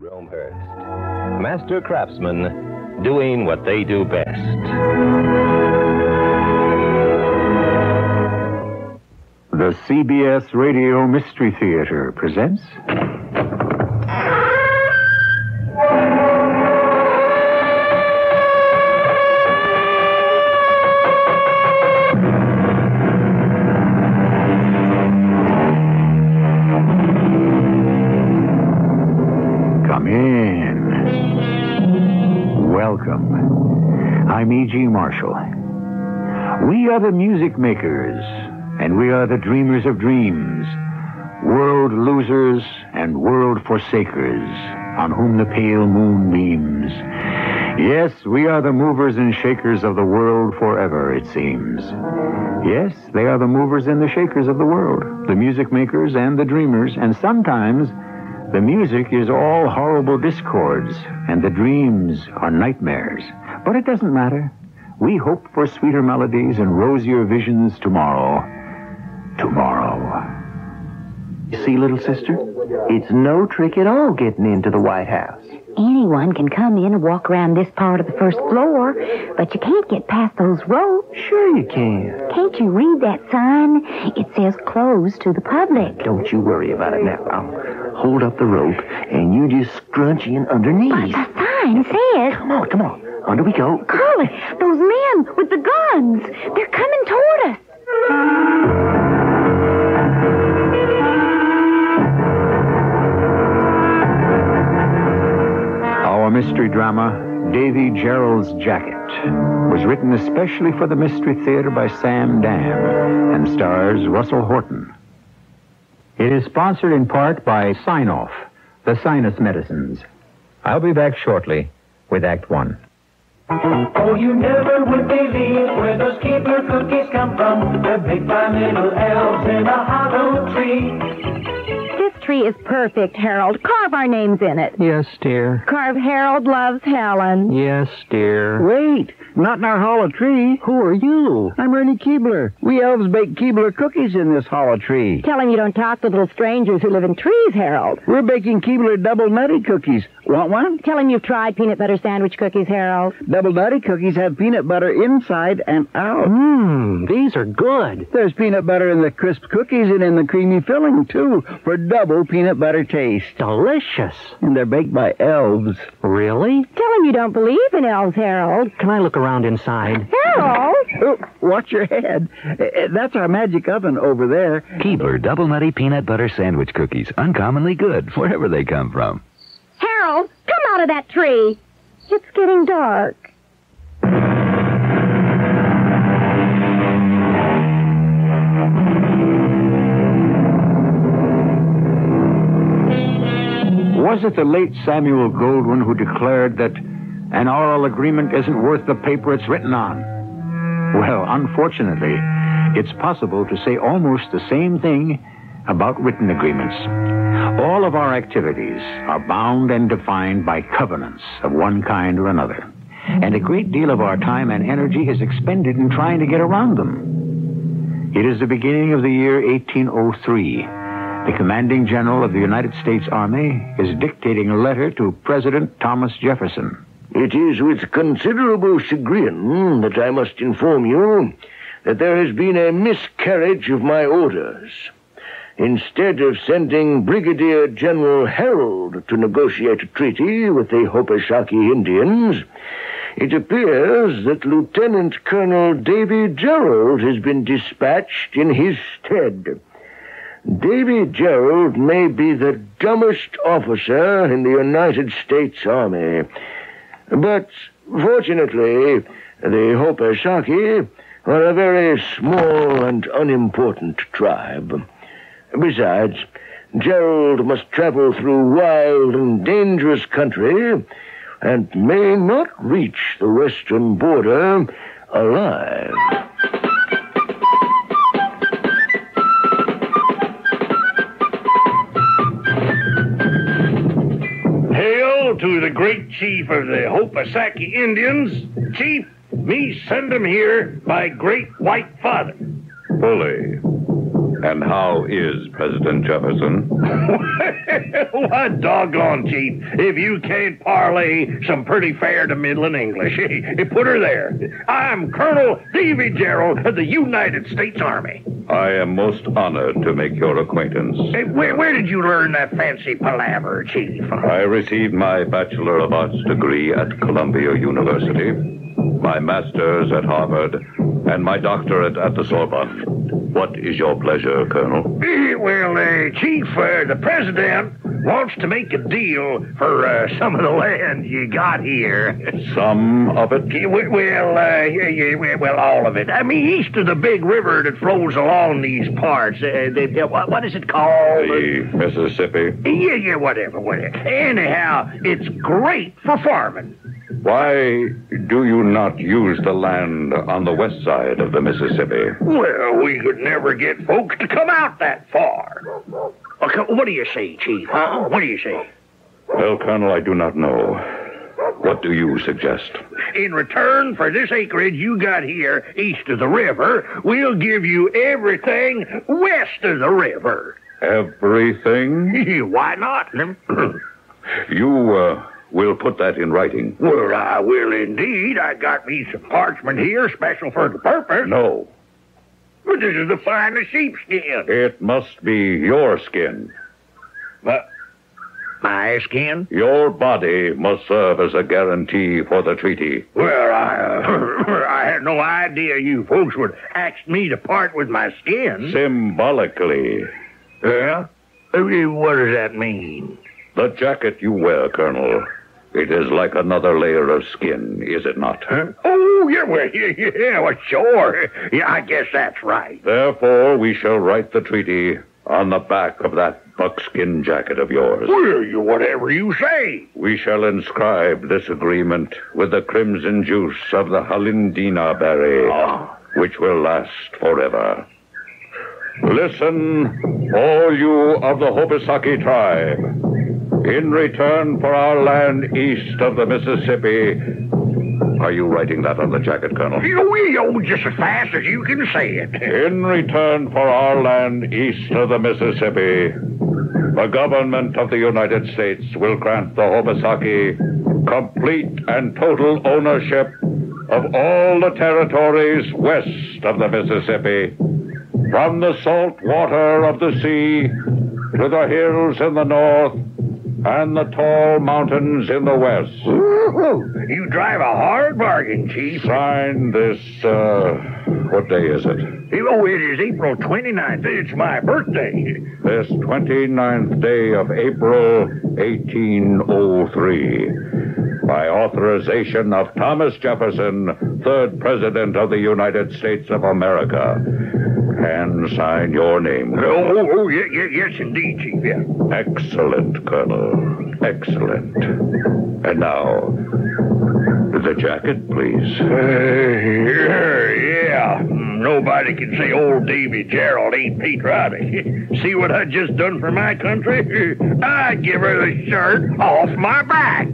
Romehurst, master craftsmen doing what they do best. The CBS Radio Mystery Theater presents... Come in. Welcome. I'm E.G. Marshall. We are the music makers, and we are the dreamers of dreams, world losers and world forsakers, on whom the pale moon beams. Yes, we are the movers and shakers of the world forever, it seems. Yes, they are the movers and the shakers of the world, the music makers and the dreamers, and sometimes the music is all horrible discords, and the dreams are nightmares. But it doesn't matter. We hope for sweeter melodies and rosier visions tomorrow. Tomorrow. You see, little sister, it's no trick at all getting into the White House. Anyone can come in and walk around this part of the first floor, but you can't get past those ropes. Sure you can. Can't you read that sign? It says closed to the public. Don't you worry about it now. I'll hold up the rope, and you just scrunch in underneath. But the sign says... Come on. Under we go. Curly, those men with the guns, they're coming toward us. Our mystery drama, Davey, Jerrold's Jacket, was written especially for the Mystery Theater by Sam Dann and stars Russell Horton. It is sponsored in part by Sign-Off, the sinus medicines. I'll be back shortly with Act One. Oh, you never would believe where those Keebler cookies come from. They're baked by little elves in a hollow tree. This tree is perfect, Harold. Carve our names in it. Yes, dear. Carve Harold loves Helen. Yes, dear. Wait, not in our hollow tree. Who are you? I'm Ernie Keebler. We elves bake Keebler cookies in this hollow tree. Tell him you don't talk to little strangers who live in trees, Harold. We're baking Keebler double nutty cookies. Want one? Tell him you've tried peanut butter sandwich cookies, Harold. Double nutty cookies have peanut butter inside and out. These are good. There's peanut butter in the crisp cookies and in the creamy filling, too, for double peanut butter taste. Delicious. And they're baked by elves. Really? Tell him you don't believe in elves, Harold. Can I look around inside? Harold! Oh, watch your head. That's our magic oven over there. Keebler Double Nutty Peanut Butter Sandwich Cookies. Uncommonly good, wherever they come from. Harold, come out of that tree. It's getting dark. Was it the late Samuel Goldwyn who declared that an oral agreement isn't worth the paper it's written on? Well, unfortunately, it's possible to say almost the same thing about written agreements. All of our activities are bound and defined by covenants of one kind or another, and a great deal of our time and energy is expended in trying to get around them. It is the beginning of the year 1803. The commanding general of the United States Army is dictating a letter to President Thomas Jefferson. It is with considerable chagrin that I must inform you that there has been a miscarriage of my orders. Instead of sending Brigadier General Jerrold to negotiate a treaty with the Hopashaki Indians, it appears that Lieutenant Colonel Davey Jerrold has been dispatched in his stead. Davey Jerrold may be the dumbest officer in the United States Army, but fortunately, the Hopashaki are a very small and unimportant tribe. Besides, Jerrold must travel through wild and dangerous country and may not reach the western border alive. Hail to the great chief of the Hopasaki Indians. Chief, me send him here by great white father. Bully. And how is President Jefferson? What doggone, Chief, if you can't parlay some pretty fair to middling English. Put her there. I'm Colonel Davey Jerrold of the United States Army. I am most honored to make your acquaintance. Where did you learn that fancy palaver, Chief? I received my Bachelor of Arts degree at Columbia University, my master's at Harvard, and my doctorate at the Sorbonne. What is your pleasure, Colonel? Well, Chief, the President wants to make a deal for some of the land you got here. Some of it? Well, all of it. I mean, east of the big river that flows along these parts. What is it called? The Mississippi? Yeah, whatever. Anyhow, it's great for farming. Why do you not use the land on the west side of the Mississippi? Well, we could never get folks to come out that far. Okay, what do you say, Chief? Huh? What do you say? Well, Colonel, I do not know. What do you suggest? In return for this acreage you got here east of the river, we'll give you everything west of the river. Everything? Why not? You, will put that in writing. Well, I will indeed. I got me some parchment here special for the purpose. No. But this is the finest sheepskin. It must be your skin. My skin? Your body must serve as a guarantee for the treaty. Well, I had no idea you folks would ask me to part with my skin. Symbolically. Yeah? What does that mean? The jacket you wear, Colonel. It is like another layer of skin, is it not? Huh? Oh, well, sure. Yeah, I guess that's right. Therefore, we shall write the treaty on the back of that buckskin jacket of yours. Well, whatever you say. We shall inscribe this agreement with the crimson juice of the Halindina berry, which will last forever. Listen, all you of the Hobosaki tribe. In return for our land east of the Mississippi... Are you writing that on the jacket, Colonel? Just as fast as you can say it. In return for our land east of the Mississippi, the government of the United States will grant the Hobosaki complete and total ownership of all the territories west of the Mississippi, from the salt water of the sea to the hills in the north and the tall mountains in the west. Ooh, you drive a hard bargain, Chief. Sign this, what day is it? Oh, it is April 29th. It's my birthday. This 29th day of April, 1803. By authorization of Thomas Jefferson, 3rd President of the United States of America. And sign your name, Colonel. Yes, indeed, Chief, yeah. Excellent, Colonel. Excellent. And now, the jacket, please. Yeah. Nobody can say old Davey Jerrold ain't patriotic. See what I just done for my country? I'd give her the shirt off my back.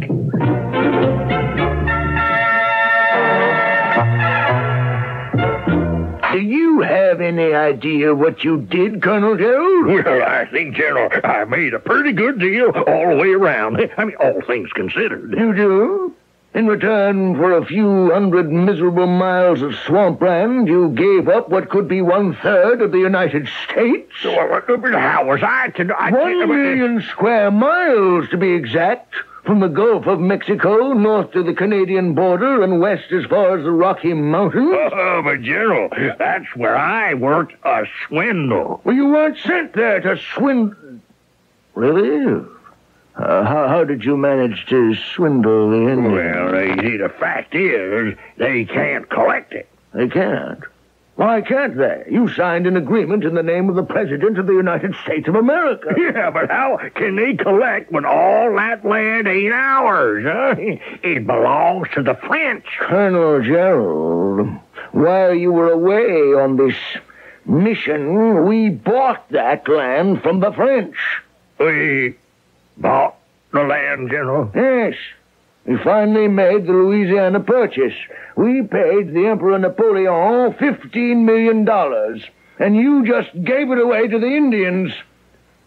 Do you have any idea what you did, Colonel Jerrold? Well, I think, General, I made a pretty good deal all the way around. I mean, all things considered. You do? In return for a few hundred miserable miles of swampland, you gave up what could be 1/3 of the United States? How was I to... 1 million square miles, to be exact. From the Gulf of Mexico, north to the Canadian border, and west as far as the Rocky Mountains. Oh, but, General, that's where I worked a swindle. Well, you weren't sent there to swindle. Really? How did you manage to swindle the Indians? Well, the fact is, they can't collect it. They can't? Why can't they? You signed an agreement in the name of the President of the United States of America. Yeah, but how can they collect when all that land ain't ours, huh? It belongs to the French. Colonel Jerrold, while you were away on this mission, we bought that land from the French. We bought the land, General? Yes. We finally made the Louisiana Purchase. We paid the Emperor Napoleon $15 million. and you just gave it away to the Indians.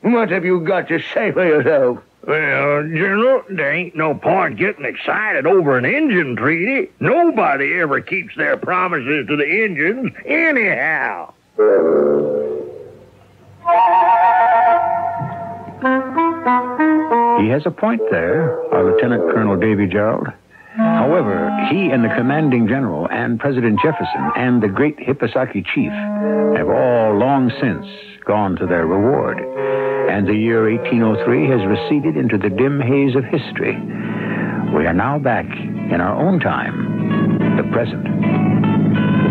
What have you got to say for yourself? Well, General, there ain't no point getting excited over an Indian treaty. Nobody ever keeps their promises to the Indians anyhow. He has a point there, our Lieutenant Colonel Davey Jerrold. However, he and the commanding general and President Jefferson and the great Hippisaki chief have all long since gone to their reward. And the year 1803 has receded into the dim haze of history. We are now back in our own time, the present.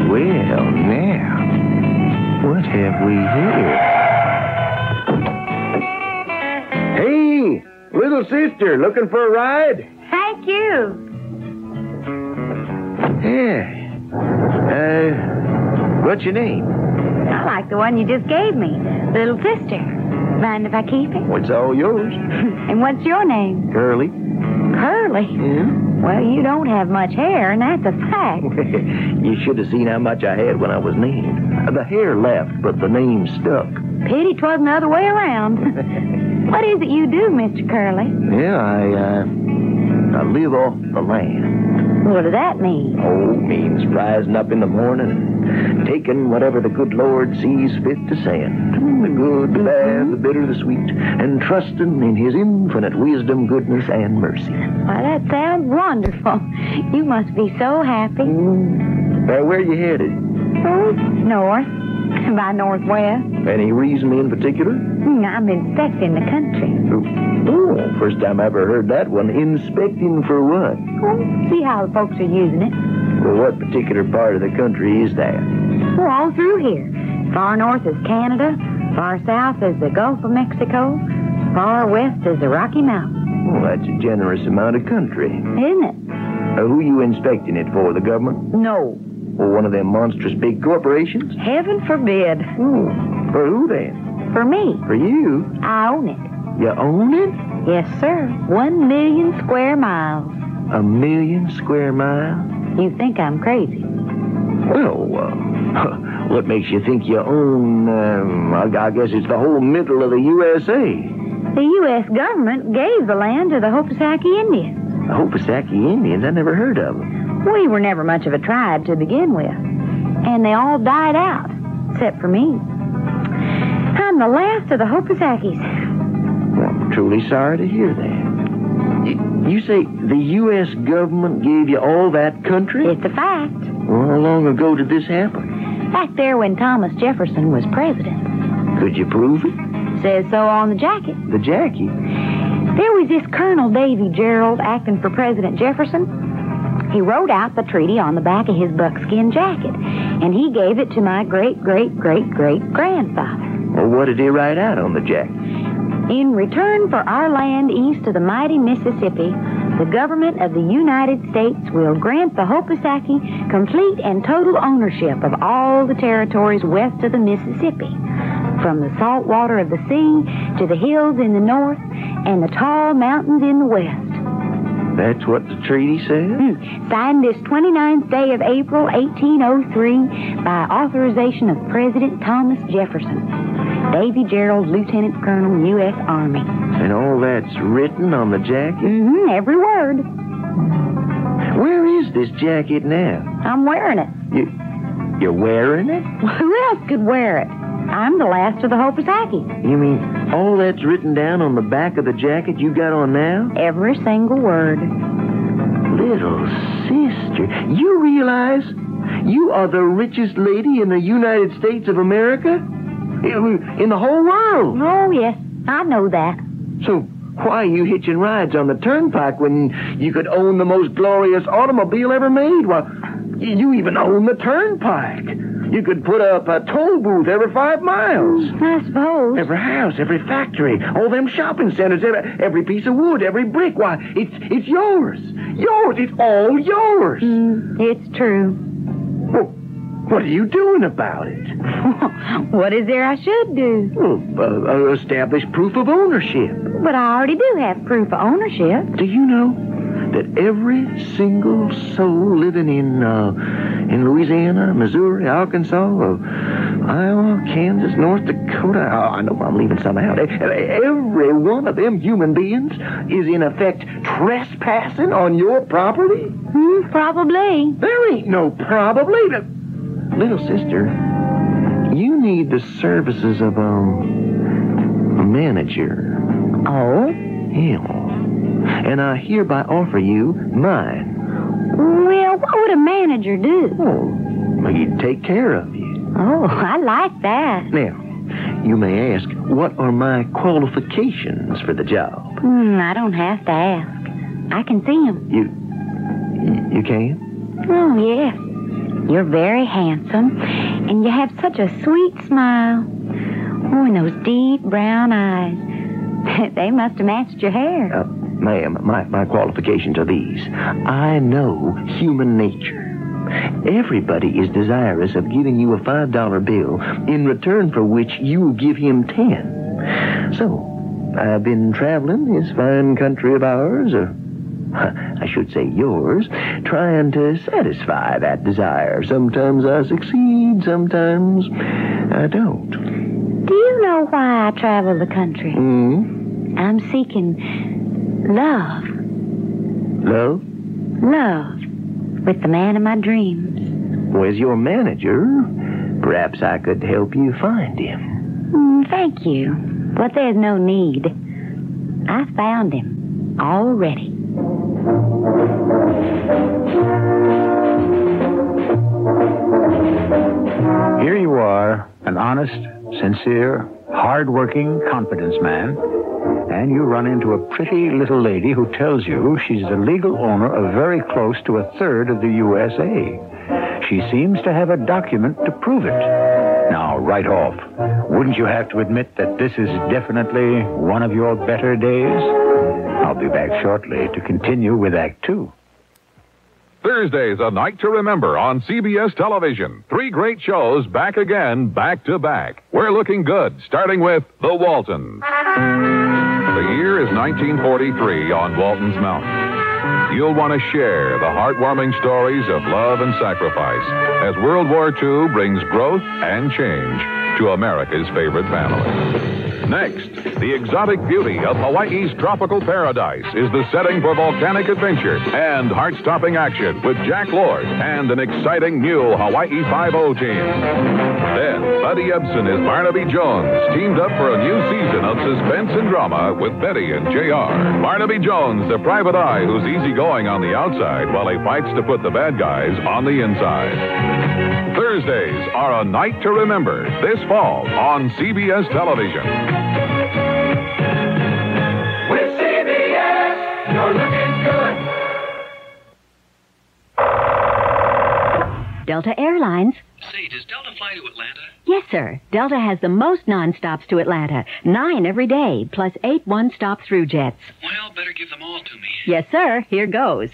Well, now, what have we here? Hey, little sister, looking for a ride? Thank you. Yeah. What's your name? I like the one you just gave me, little sister. Mind if I keep it? What's all yours? And what's your name? Curly. Curly? Yeah? Well, you don't have much hair, and that's a fact. You should have seen how much I had when I was named. The hair left, but the name stuck. Pity 'twasn't the other way around. What is it you do, Mr. Curly? Yeah, I live off the land. What does that mean? Oh, it means rising up in the morning and taking whatever the good Lord sees fit to send. The good, the bad, the bitter, the sweet, and trusting in His infinite wisdom, goodness, and mercy. Why, that sounds wonderful. You must be so happy. Where are you headed? Oh, north. By northwest. Any reason in particular? I'm inspecting the country. Oh, first time I ever heard that one. Inspecting for what? Well, see how the folks are using it. Well, what particular part of the country is that? Well, all through here. Far north is Canada. Far south is the Gulf of Mexico. Far west is the Rocky Mountains. Well, that's a generous amount of country. Isn't it? Who you inspecting it for, the government? No. Or one of them monstrous big corporations? Heaven forbid. For who then? For me. For you? I own it. You own it? Yes, sir. 1 million square miles. 1 million square miles? You think I'm crazy? Well, what makes you think you own, I guess it's the whole middle of the USA? The U.S. government gave the land to the Hopisaki Indians. The Hopisaki Indians? I never heard of them. We were never much of a tribe to begin with. And they all died out, except for me. I'm the last of the Hopisakis. Well, I'm truly sorry to hear that. You say the U.S. government gave you all that country? It's a fact. Well, how long ago did this happen? Back there when Thomas Jefferson was president. Could you prove it? Says so on the jacket. The jacket? There was this Colonel Davey Jerrold acting for President Jefferson. He wrote out the treaty on the back of his buckskin jacket, and he gave it to my great-great-great-great-grandfather. Well, what did he write out on the jacket? In return for our land east of the mighty Mississippi, the government of the United States will grant the Hopisaki complete and total ownership of all the territories west of the Mississippi, from the salt water of the sea to the hills in the north and the tall mountains in the west. That's what the treaty says? Signed this 29th day of April, 1803, by authorization of President Thomas Jefferson. Davey Jerrold, Lieutenant Colonel, U.S. Army. And all that's written on the jacket? Every word. Where is this jacket now? I'm wearing it. You're wearing it? Who else could wear it? I'm the last of the Hopisaki. You mean all that's written down on the back of the jacket you got on now? Every single word. Little sister, you realize you are the richest lady in the United States of America? In the whole world? Oh, yes, I know that. So why are you hitching rides on the turnpike when you could own the most glorious automobile ever made? Well, you even own the turnpike. You could put up a toll booth every 5 miles. I suppose. Every house, every factory, all them shopping centers, every piece of wood, every brick. Why, it's yours. Yours. It's all yours. It's true. Well, what are you doing about it? What is there I should do? Well, establish proof of ownership. But I already do have proof of ownership. Do you know that every single soul living in Louisiana, Missouri, Arkansas, Iowa, Kansas, North Dakota. Oh, I know I'm leaving some out. Every one of them human beings is, in effect, trespassing on your property? Probably. There ain't no probably. Little sister, you need the services of a manager. Oh? Yeah. And I hereby offer you mine. Well, what would a manager do? Well, he'd take care of you. Oh, I like that. Now, you may ask, what are my qualifications for the job? I don't have to ask. I can see them. You can? Oh, yes. You're very handsome, and you have such a sweet smile. Oh, and those deep brown eyes. They must have matched your hair. Ma'am, my qualifications are these. I know human nature. Everybody is desirous of giving you a $5 bill, in return for which you will give him 10. So, I've been traveling this fine country of ours, or I should say yours, trying to satisfy that desire. Sometimes I succeed, sometimes I don't. Do you know why I travel the country? I'm seeking love. Love? Love. With the man of my dreams. Well, as your manager, perhaps I could help you find him. Thank you. But there's no need. I found him already. Here you are, an honest, sincere, hard-working confidence man, and you run into a pretty little lady who tells you she's the legal owner of very close to 1/3 of the USA. She seems to have a document to prove it. Now, right off, wouldn't you have to admit that this is definitely one of your better days? I'll be back shortly to continue with Act 2. Thursday's A Night to Remember on CBS television. 3 great shows back again, back to back. We're looking good, starting with The Waltons. The year is 1943 on Walton's Mountain. You'll want to share the heartwarming stories of love and sacrifice as World War II brings growth and change to America's favorite family. Next, the exotic beauty of Hawaii's tropical paradise is the setting for volcanic adventure and heart-stopping action with Jack Lord and an exciting new Hawaii 5-0 team. Then, Buddy Ebsen is Barnaby Jones, teamed up for a new season of suspense and drama with Betty and J.R. Barnaby Jones, the private eye who's easygoing on the outside while he fights to put the bad guys on the inside. Thursdays are A Night to Remember this fall on CBS television. With CBS, you're looking good. Delta Airlines. Say, does Delta fly to Atlanta? Yes, sir. Delta has the most non-stops to Atlanta. 9 every day, plus 8 one-stop through jets. Well, better give them all to me. Yes, sir. Here goes.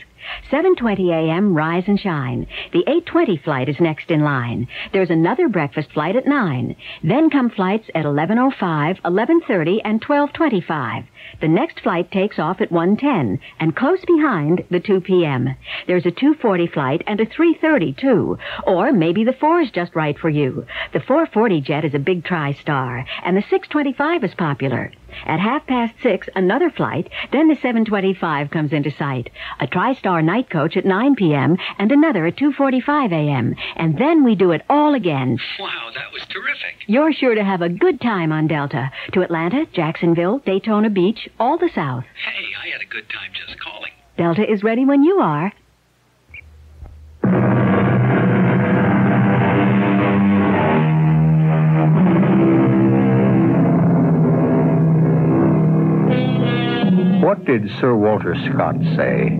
7:20 a.m., rise and shine. The 8:20 flight is next in line. There's another breakfast flight at 9. Then come flights at 11:05, 11:30, and 12:25. The next flight takes off at 1:10, and close behind, the 2 p.m. There's a 2:40 flight and a 3:30, too. Or maybe the 4 is just right for you. The 4:40 jet is a big tri-star, and the 6:25 is popular. At 6:30, another flight, then the 7:25 comes into sight. A tri-star night coach at 9 p.m. and another at 2:45 a.m. And then we do it all again. Wow, that was terrific. You're sure to have a good time on Delta. To Atlanta, Jacksonville, Daytona Beach, all the South. Hey, I had a good time just calling. Delta is ready when you are. What did Sir Walter Scott say?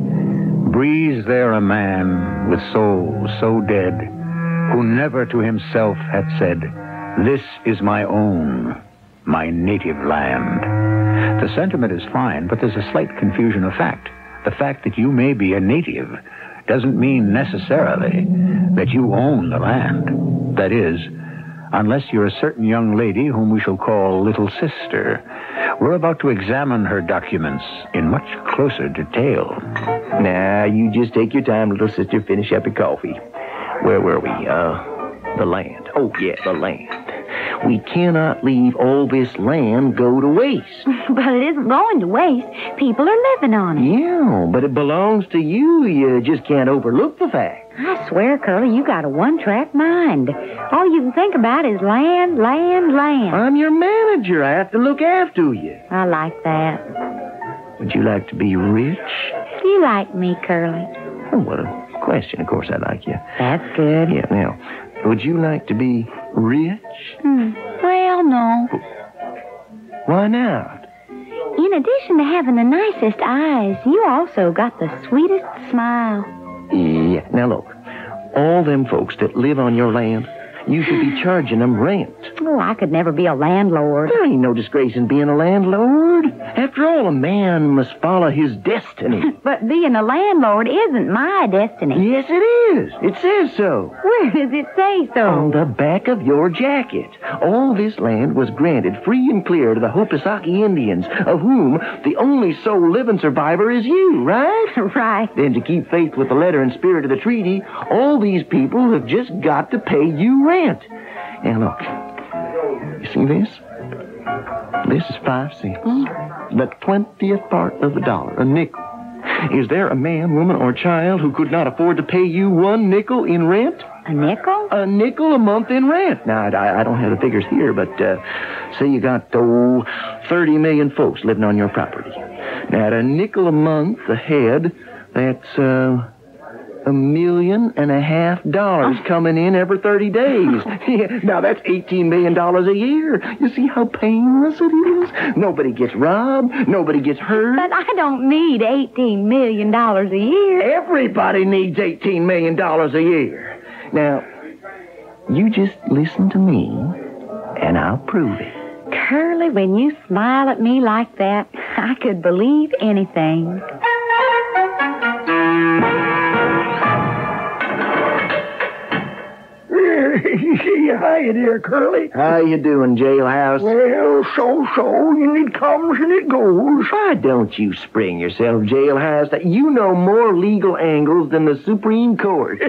Breathes there a man with soul so dead, who never to himself hath said, this is my own, my native land. The sentiment is fine, but there's a slight confusion of fact. The fact that you may be a native doesn't mean necessarily that you own the land. That is, unless you're a certain young lady whom we shall call Little Sister. We're about to examine her documents in much closer detail. Now, you just take your time, little sister. Finish up your coffee. Where were we? The land. Oh, yeah, the land. We cannot leave all this land go to waste. But it isn't going to waste. People are living on it. Yeah, but it belongs to you. You just can't overlook the fact. I swear, Curly, you got a one-track mind. All you can think about is land, land, land. I'm your manager. I have to look after you. I like that. Would you like to be rich? You like me, Curly. Oh, what a question. Of course I like you. That's good. Yeah, now, would you like to be rich? Well, no. Why not? In addition to having the nicest eyes, you also got the sweetest smile. Yeah. Now, look, all them folks that live on your land, you should be charging them rent. Oh, I could never be a landlord. There ain't no disgrace in being a landlord. After all, a man must follow his destiny. But being a landlord isn't my destiny. Yes, it is. It says so. Where does it say so? On the back of your jacket. All this land was granted free and clear to the Hopasaki Indians, of whom the only sole living survivor is you, right? Right. Then to keep faith with the letter and spirit of the treaty, all these people have just got to pay you rent. And look, you see this? This is 5 cents. The 20th part of a dollar, a nickel. Is there a man, woman, or child who could not afford to pay you 1 nickel in rent? A nickel? A nickel a month in rent. Now, I don't have the figures here, but say you got 30 million folks living on your property. Now, at a nickel a month a head, that's $1.5 million coming in every 30 days. Yeah, now that's $18 million a year. You see how painless it is? Nobody gets robbed. Nobody gets hurt. But I don't need $18 million a year. Everybody needs $18 million a year. Now, you just listen to me, and I'll prove it. Curly, when you smile at me like that, I could believe anything. Hiya there, Curly. How you doing, Jailhouse? Well, so, and it comes and it goes. Why don't you spring yourself, Jailhouse? You know more legal angles than the Supreme Court.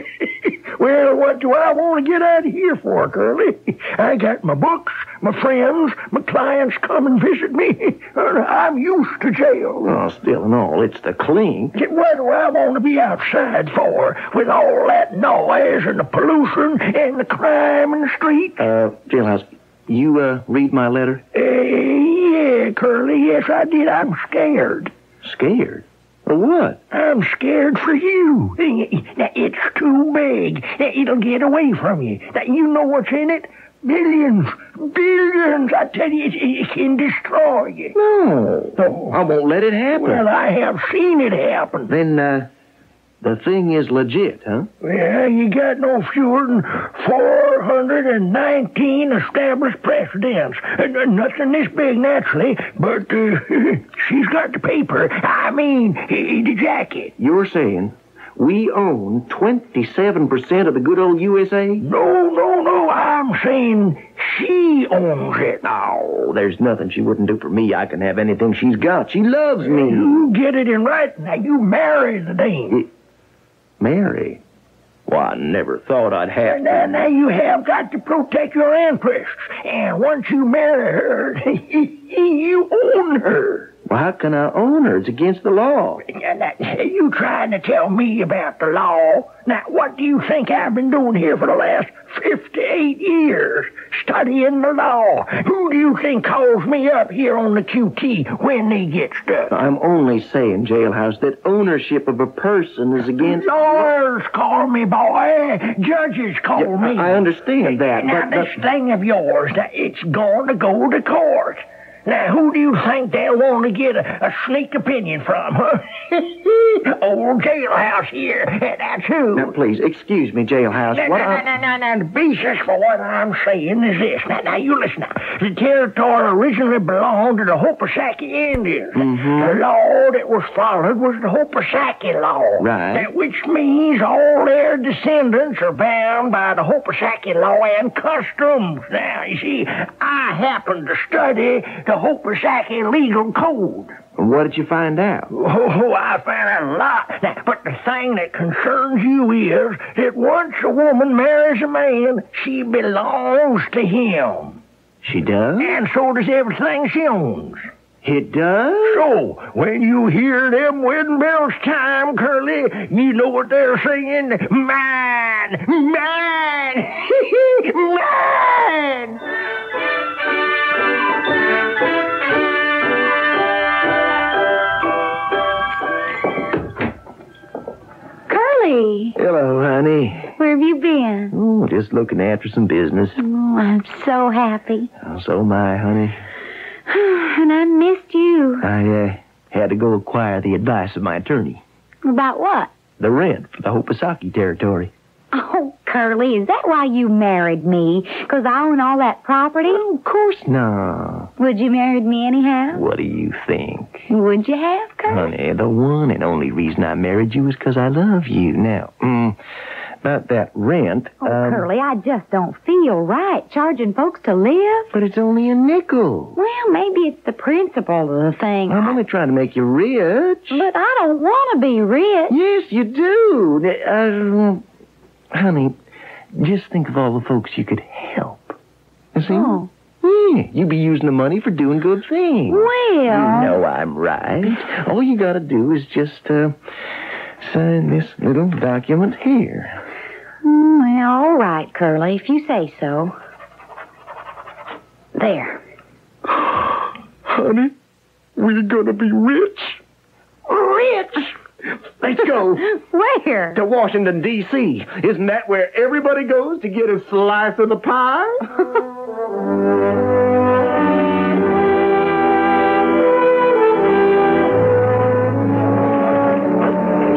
Well, what do I want to get out of here for, Curly? I got my books, my friends, my clients come and visit me. I'm used to jail. Well, still and all, it's the clink. What do I want to be outside for with all that noise and the pollution and the crime in the street? Jailhouse, you read my letter? Yeah, Curly, yes, I did. I'm scared. Scared? For what? I'm scared for you. Now, it's too big. It'll get away from you. Now, you know what's in it? Billions. I tell you, it can destroy you. No, I won't let it happen. Well, I have seen it happen. Then, the thing is legit, huh? Well, you got no fewer than 419 established precedents. Nothing this big, naturally, but she's got the paper. I mean, the jacket. You're saying we own 27% of the good old USA? No. I'm saying she owns it. Oh, there's nothing she wouldn't do for me. I can have anything she's got. She loves me. You get it in writing. Now, you marry the dame. Marry? Well, I never thought I'd have to. Now you have got to protect your interests. And once you marry her, you own her. Well, how can I own her? It's against the law. Now, you trying to tell me about the law? Now, what do you think I've been doing here for the last 58 years? Studying the law. Who do you think calls me up here on the QT when they get stuck? I'm only saying, Jailhouse, that ownership of a person is against... Lawyers call me, boy. Judges call me. I understand that, now, but... this thing of yours, now, it's going to go to court. Now, who do you think they'll want to get a sneak opinion from, huh? Old Jailhouse here, that's who. Now, please, excuse me, Jailhouse. Now, the basis for what I'm saying is this. Now, you listen now. The territory originally belonged to the Hopasaki Indians. The law that was followed was the Hopasaki law. Right. Which means all their descendants are bound by the Hopasaki law and customs. Now, you see, I happen to study the Hopasaki legal code. What did you find out? Oh, I found out a lot. Now, but the thing that concerns you is that once a woman marries a man, she belongs to him. She does? And so does everything she owns. It does? So, when you hear them wedding bells chime, Curly, you know what they're singing? Mine! Mine! Mine! Curly, Hello, honey. where have you been? Oh, just looking after some business. Oh, I'm so happy. Oh, so am I, honey. And I missed you. I had to go acquire the advice of my attorney. About what? The rent for the Hopasaki territory. Oh, Curly, is that why you married me? 'Cause I own all that property? Of course not. Would you married me anyhow? What do you think? Would you have, Curly? Honey, the one and only reason I married you is 'cause I love you. Now, about that rent... Oh, Curly, I just don't feel right charging folks to live. But it's only a nickel. Well, maybe it's the principle of the thing. I'm only trying to make you rich. But I don't want to be rich. Yes, you do. Honey, just think of all the folks you could help. You see? Oh. Yeah, you'd be using the money for doing good things. Well... You know I'm right. All you gotta do is just, sign this little document here. Well, all right, Curly, if you say so. There. Honey, we're gonna be rich. Rich! Let's go. Where? To Washington, D.C. Isn't that where everybody goes to get a slice of the pie?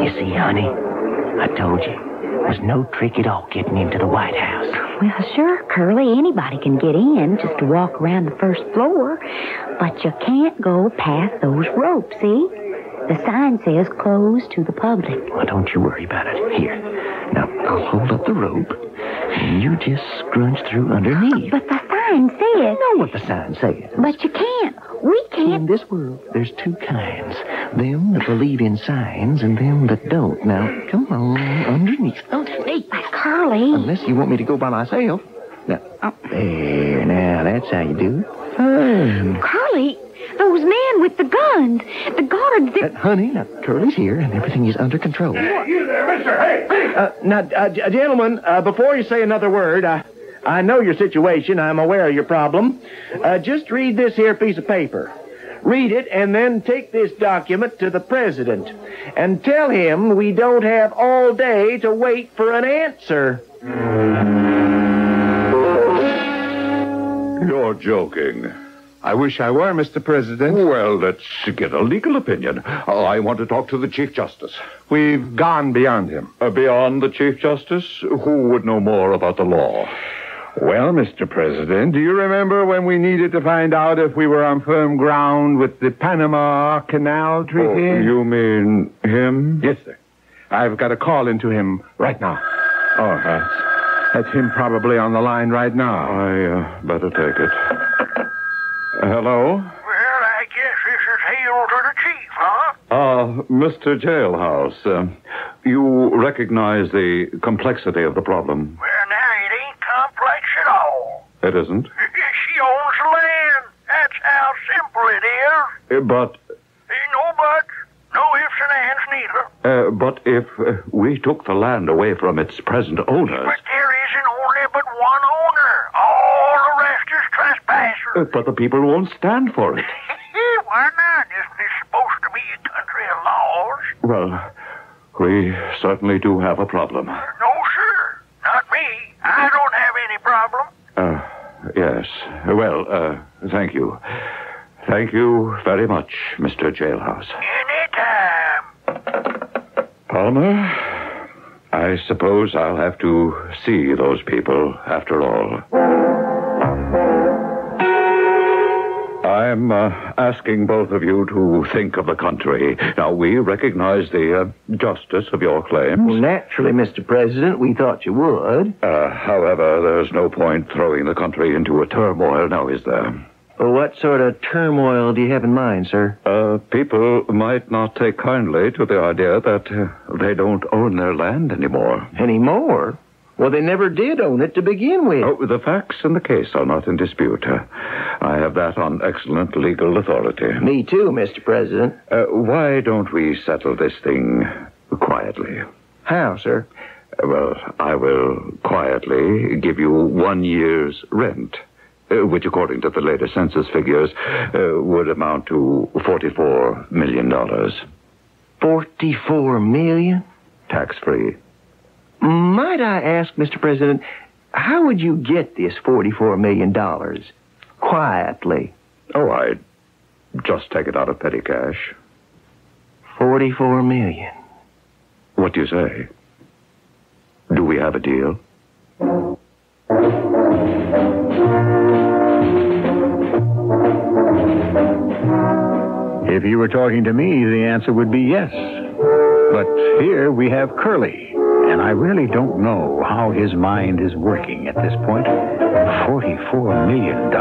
You see, honey, I told you. It was no trick at all getting into the White House. Well, sure, Curly, anybody can get in just to walk around the first floor. But you can't go past those ropes, see? The sign says closed to the public. Well, don't you worry about it. Here. Now, I'll hold up the rope, and you just scrunch through underneath. But the sign says... I know what the sign says. But you can't. We can't. In this world, there's two kinds. Them that believe in signs and them that don't. Now, come on, underneath. Underneath. But Curly... Unless you want me to go by myself. Now, there. Now, that's how you do it. Fine. Curly... Those men with the guns. The guards... Honey, now, Curly's here, and everything is under control. Hey, you there, mister. Hey! Now, gentlemen, before you say another word, I know your situation. I'm aware of your problem. Just read this here piece of paper. Read it, and then take this document to the president. And tell him we don't have all day to wait for an answer. You're joking. I wish I were, Mr. President. Well, let's get a legal opinion. I want to talk to the Chief Justice. We've gone beyond him. Beyond the Chief Justice? Who would know more about the law? Well, Mr. President, do you remember when we needed to find out if we were on firm ground with the Panama Canal Treaty? Oh, you mean him? Yes, sir. I've got a call into him right now. Oh, that's him probably on the line right now. I better take it. Hello? Well, I guess this is hail to the chief, huh? Mr. Jailhouse, you recognize the complexity of the problem? Well, now, it ain't complex at all. It isn't? She owns the land. That's how simple it is. But... Ain't no buts. No ifs and ands neither. But if we took the land away from its present owners... But there isn't only but one owner. All the rest is trespassers. But the people won't stand for it. Why not? Isn't this supposed to be a country of laws? Well, we certainly do have a problem. No, sir. Not me. I don't have any problem. Yes. Well, thank you. Thank you very much, Mr. Jailhouse. Anytime. Palmer, I suppose I'll have to see those people after all. I'm asking both of you to think of the country. Now, we recognize the justice of your claims. Well, naturally, Mr. President, we thought you would. However, there's no point throwing the country into a turmoil now, is there? Well, what sort of turmoil do you have in mind, sir? People might not take kindly to the idea that they don't own their land anymore. Anymore? Well, they never did own it to begin with. Oh, the facts in the case are not in dispute. I have that on excellent legal authority. Me too, Mr. President. Why don't we settle this thing quietly? How, sir? Well, I will quietly give you 1 year's rent, which, according to the latest census figures, would amount to $44 million. $44 million? Tax-free. Might I ask, Mr. President, how would you get this $44 million? Quietly. Oh, I'd just take it out of petty cash. $44 million. What do you say? Do we have a deal? If you were talking to me, the answer would be yes. But here we have Curly, and I really don't know how his mind is working at this point. $44 million.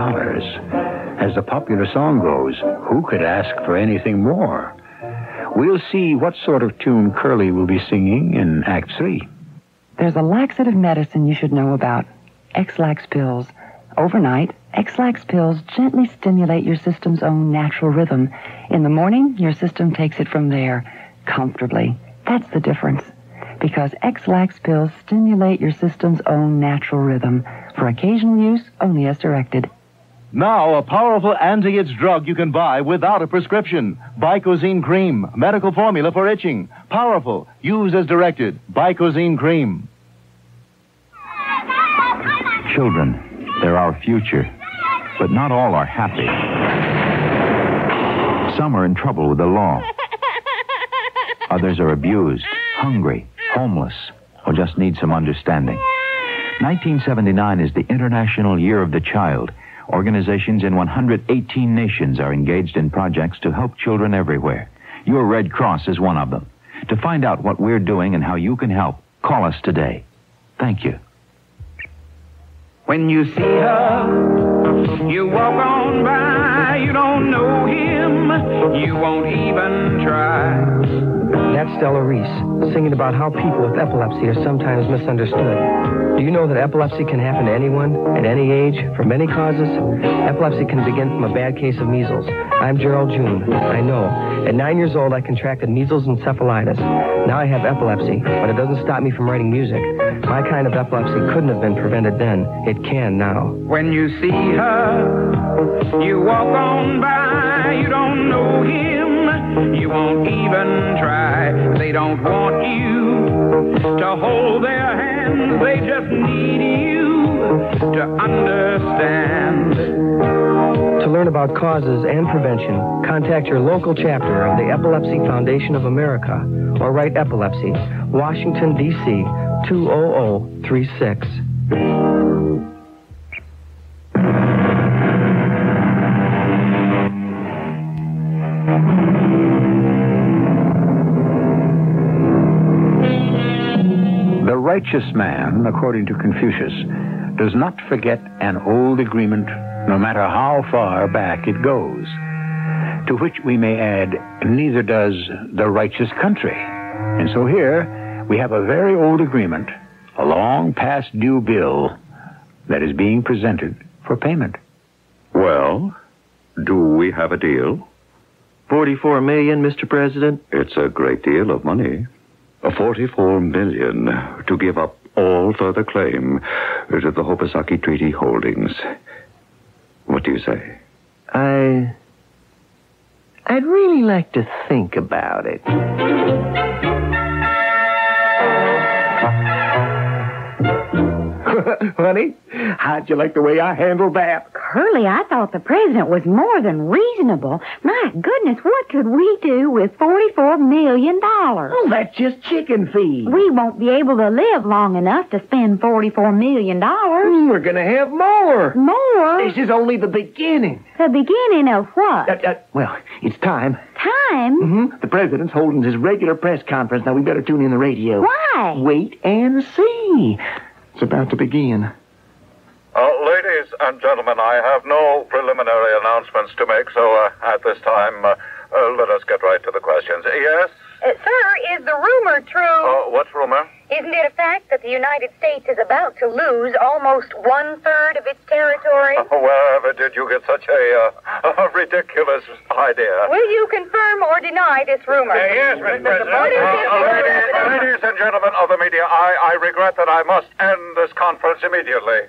As the popular song goes, who could ask for anything more? We'll see what sort of tune Curly will be singing in Act 3. There's a laxative medicine you should know about. X-Lax pills. Overnight, X-Lax pills gently stimulate your system's own natural rhythm. In the morning, your system takes it from there, comfortably. That's the difference. Because X-Lax pills stimulate your system's own natural rhythm. For occasional use, only as directed. Now, a powerful anti-itch drug you can buy without a prescription. Bicozine Cream, medical formula for itching. Powerful. Use as directed. Bicozine Cream. Children, they're our future. But not all are happy. Some are in trouble with the law. Others are abused, hungry, homeless, or just need some understanding. 1979 is the International Year of the Child. Organizations in 118 nations are engaged in projects to help children everywhere. Your Red Cross is one of them. To find out what we're doing and how you can help, call us today. Thank you. When you see her, you walk on by, you don't know him, you won't even try. That's Stella Reese, singing about how people with epilepsy are sometimes misunderstood. Do you know that epilepsy can happen to anyone, at any age, for many causes? Epilepsy can begin from a bad case of measles. I'm Jerrold June. I know. At 9 years old, I contracted measles encephalitis. Now I have epilepsy, but it doesn't stop me from writing music. My kind of epilepsy couldn't have been prevented then. It can now. When you see her, you walk on by, you don't know him, you won't even try. They don't want you to hold their hands, they just need you to understand. To learn about causes and prevention, contact your local chapter of the Epilepsy Foundation of America or write Epilepsy, Washington, D.C., 20036. The righteous man, according to Confucius, does not forget an old agreement, no matter how far back it goes. To which we may add, neither does the righteous country. And so here we have a very old agreement, a long past due bill that is being presented for payment. Well, do we have a deal? $44 million, Mr. President? It's a great deal of money. $44 million to give up all further claim to the Hopasaki Treaty holdings. What do you say? I'd really like to think about it. Honey, how'd you like the way I handled that? Curly, I thought the president was more than reasonable. My goodness, what could we do with $44 million? Oh, that's just chicken feed. We won't be able to live long enough to spend $44 million. We're going to have more. More? This is only the beginning. The beginning of what? Well, it's time. Time? Mm-hmm. The president's holding his regular press conference. Now, we better tune in the radio. Why? Wait and see. It's about to begin. Ladies and gentlemen, I have no preliminary announcements to make, so at this time, let us get right to the questions. Yes? Sir, is the rumor true? What rumor? Isn't it a fact that the United States is about to lose almost 1/3 of its territory? Wherever did you get such a ridiculous idea? Will you confirm or deny this rumor? Yes, Mr. President. Ladies and gentlemen of the media, I regret that I must end this conference immediately.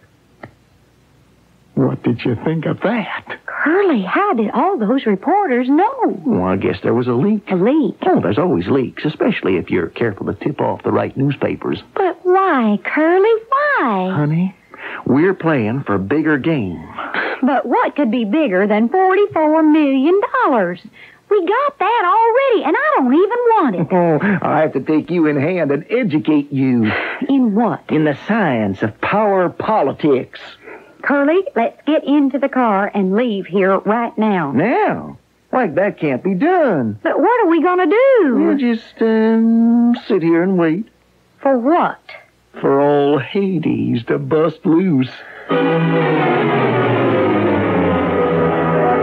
What did you think of that? Curly, how did all those reporters know? Well, I guess there was a leak. A leak? Oh, there's always leaks, especially if you're careful to tip off the right newspapers. But why, Curly, why? Honey, we're playing for bigger game. But what could be bigger than $44 million? We got that already, and I don't even want it. Oh, I have to take you in hand and educate you. In what? In the science of power politics. Curly, let's get into the car and leave here right now. Now? Why, that can't be done. But what are we going to do? We'll just, sit here and wait. For what? For all Hades to bust loose.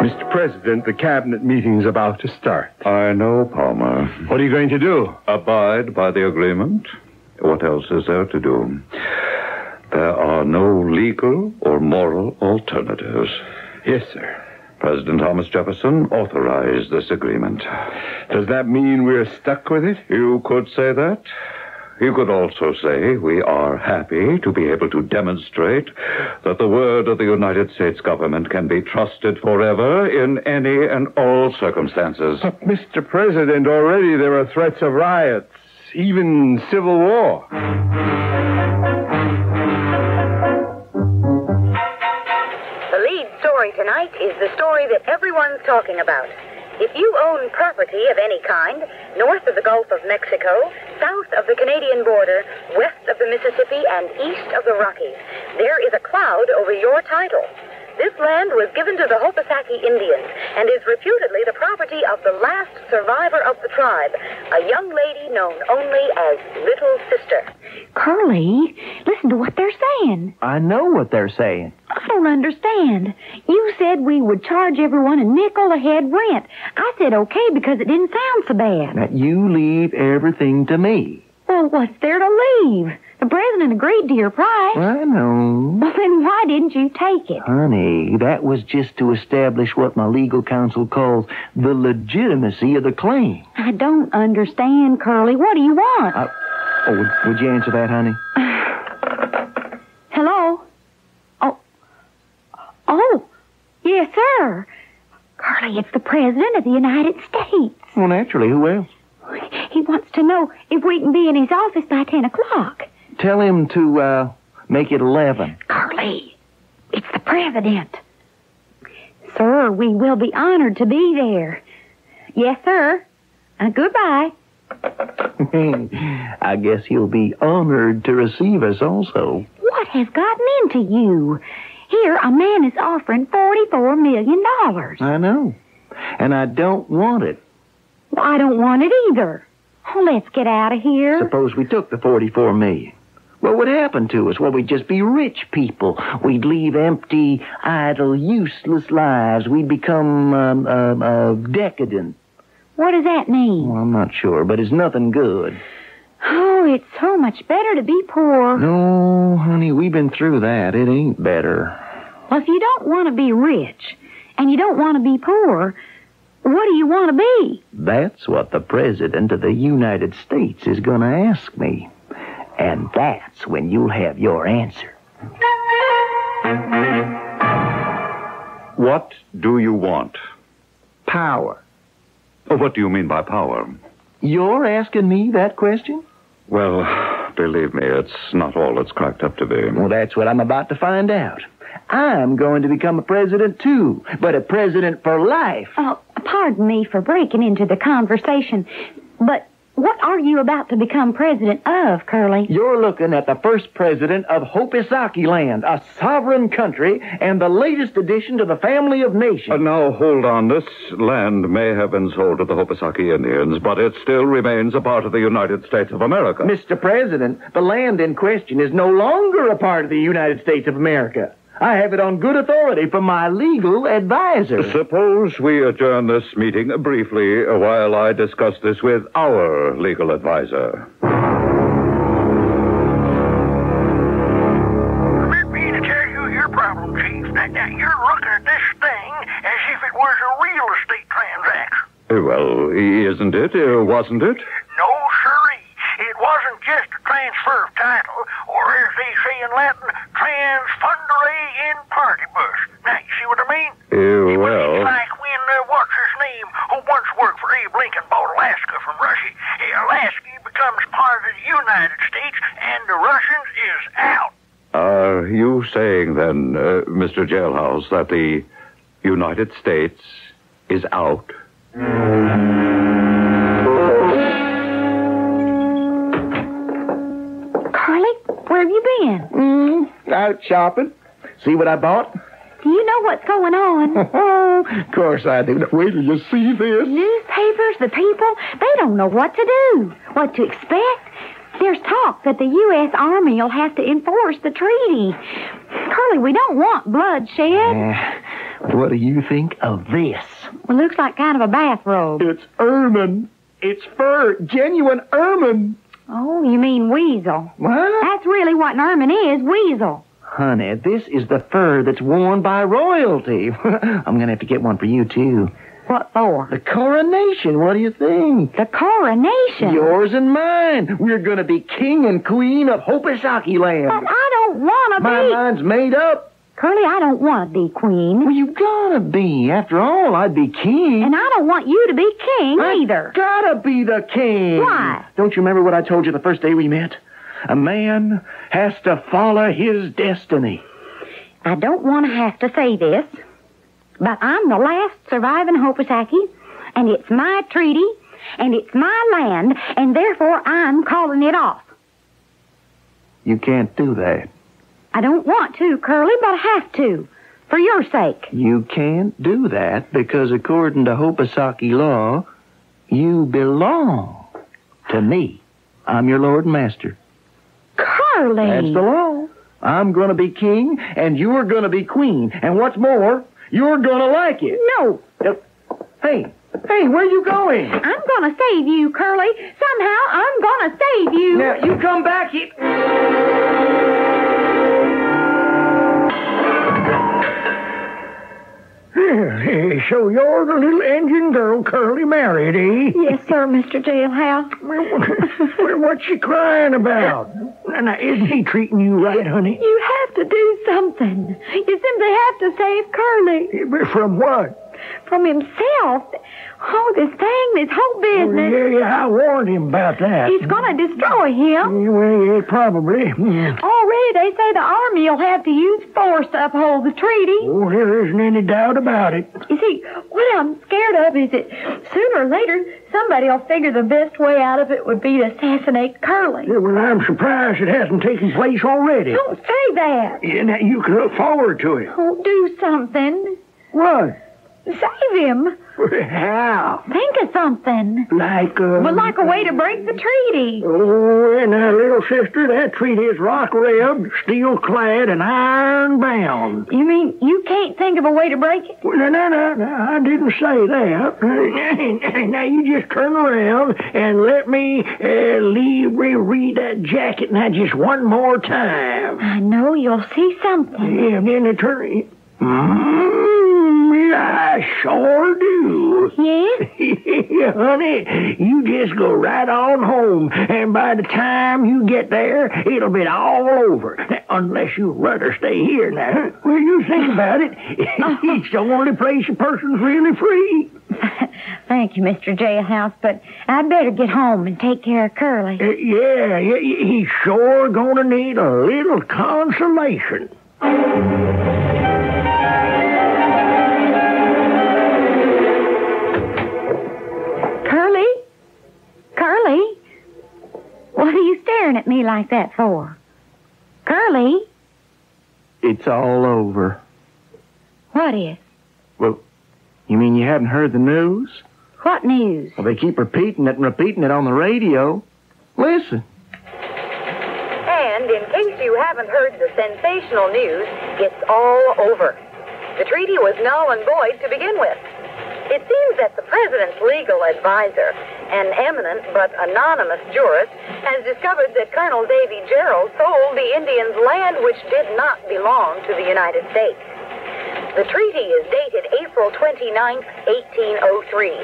Mr. President, the cabinet meeting's about to start. I know, Palmer. What are you going to do? Abide by the agreement. What else is there to do? There are no legal or moral alternatives. Yes, sir. President Thomas Jefferson authorized this agreement. Does that mean we're stuck with it? You could say that. You could also say we are happy to be able to demonstrate that the word of the United States government can be trusted forever in any and all circumstances. But, Mr. President, already there are threats of riots, even civil war. The lead story tonight is the story that everyone's talking about. If you own property of any kind, north of the Gulf of Mexico, south of the Canadian border, west of the Mississippi, and east of the Rockies, there is a cloud over your title. This land was given to the Hopasaki Indians and is reputedly the property of the last survivor of the tribe, a young lady known only as Little Sister. Curly, listen to what they're saying. I know what they're saying. I don't understand. You said we would charge everyone a nickel a head rent. I said okay because it didn't sound so bad. Now, you leave everything to me. Well, what's there to leave? The president agreed to your price. I know. Well, then why didn't you take it? Honey, that was just to establish what my legal counsel calls the legitimacy of the claim. I don't understand, Curly. What do you want? Would you answer that, honey? Hello? Oh, yes, sir. Curly, it's the President of the United States. Well, naturally, who else? He wants to know if we can be in his office by 10 o'clock. Tell him to, make it 11. Curly, it's the President. Sir, we will be honored to be there. Yes, sir. Goodbye. I guess he'll be honored to receive us also. What has gotten into you? Here, a man is offering $44 million. I know. And I don't want it. Well, I don't want it either. Oh, let's get out of here. Suppose we took the $44 million. What would happen to us? Well, we'd just be rich people. We'd leave empty, idle, useless lives. We'd become, decadent. What does that mean? Well, I'm not sure, but it's nothing good. Oh, it's so much better to be poor. No, honey, we've been through that. It ain't better. Well, if you don't want to be rich, and you don't want to be poor, what do you want to be? That's what the President of the United States is going to ask me. And that's when you'll have your answer. What do you want? Power. Oh, what do you mean by power? You're asking me that question? Well, believe me, it's not all it's cracked up to be. Well, that's what I'm about to find out. I'm going to become a president, too, but a president for life. Oh, pardon me for breaking into the conversation, but what are you about to become president of, Curly? You're looking at the first president of Hopasaki land, a sovereign country, and the latest addition to the family of nations. Now, hold on. This land may have been sold to the Hopasaki Indians, but it still remains a part of the United States of America. Mr. President, the land in question is no longer a part of the United States of America. I have it on good authority from my legal advisor. Suppose we adjourn this meeting briefly while I discuss this with our legal advisor. Permit me to tell you your problem, Chief. Now, you're looking at this thing as if it was a real estate transaction. Well, isn't it? Wasn't it? No, sirree. It wasn't just a transfer of title, or as they say in Latin, transfundere in partibus. Now, you see what I mean? Well... It's like when, what's his name, who once worked for Abe Lincoln, bought Alaska from Russia. Alaska becomes part of the United States, and the Russians is out. Are you saying then, Mr. Jailhouse, that the United States is out? Carly, where have you been? Out shopping. See what I bought? Do you know what's going on? Of course I do. Wait till you see this. Newspapers, the people, they don't know what to do, what to expect. There's talk that the U.S. Army will have to enforce the treaty. Carly, we don't want bloodshed. What do you think of this? Well, looks like kind of a bathrobe. It's ermine. It's fur. Genuine ermine. Oh, you mean weasel. What? That's really what an ermine is, weasel. Honey, this is the fur that's worn by royalty. I'm going to have to get one for you, too. What for? The coronation. What do you think? The coronation? Yours and mine. We're going to be king and queen of Hopisaki land. But I don't want to be. My mind's made up. Curly, I don't want to be queen. Well, you gotta be. After all, I'd be king. And I don't want you to be king either. Gotta be the king. Why? Don't you remember what I told you the first day we met? A man has to follow his destiny. I don't want to have to say this, but I'm the last surviving Hopisaki, and it's my treaty, and it's my land, and therefore I'm calling it off. You can't do that. I don't want to, Curly, but I have to, for your sake. You can't do that because according to Hopisaki law, you belong to me. I'm your lord and master. Carly! That's the law. I'm going to be king, and you're going to be queen. And what's more, you're going to like it. No. Hey, where you going? I'm going to save you, Curly. Somehow I'm going to save you. Now, you come back here. So you're the little engine girl Curly married, eh? Yes, sir, Mr. Jailhouse. What's she crying about? Now, isn't he treating you right, honey? You have to do something. You simply have to save Curly. From what? From himself. Oh, this whole business. Oh, yeah, I warned him about that. He's going to destroy him. Yeah, probably. Already they say the Army will have to use force to uphold the treaty. Oh, there isn't any doubt about it. You see, what I'm scared of is that sooner or later somebody will figure the best way out of it would be to assassinate Curly. Yeah, well, I'm surprised it hasn't taken place already. Don't say that. Yeah, now you can look forward to it. Oh, do something. What? Save him. How? Think of something. Like a way to break the treaty. Oh, and now, little sister, that treaty is rock-ribbed, steel-clad, and iron-bound. You mean you can't think of a way to break it? Well, no, I didn't say that. Now, you just turn around and let me read that jacket now just one more time. I know you'll see something. Yeah, and then turn... I sure do. Yes? Honey, you just go right on home, and by the time you get there, it'll be all over. Now, unless you'd rather stay here now. Well, you think about it. It's the only place a person's really free. Thank you, Mr. Jailhouse, but I'd better get home and take care of Curly. Yeah, he's sure gonna need a little consolation. Curly? What are you staring at me like that for? Curly? It's all over. What is? Well, you mean you haven't heard the news? What news? Well, they keep repeating it on the radio. Listen. And in case you haven't heard the sensational news, it's all over. The treaty was null and void to begin with. It seems that the president's legal advisor, an eminent but anonymous jurist, has discovered that Colonel Davey Jerrold sold the Indians land which did not belong to the United States. The treaty is dated April 29th, 1803.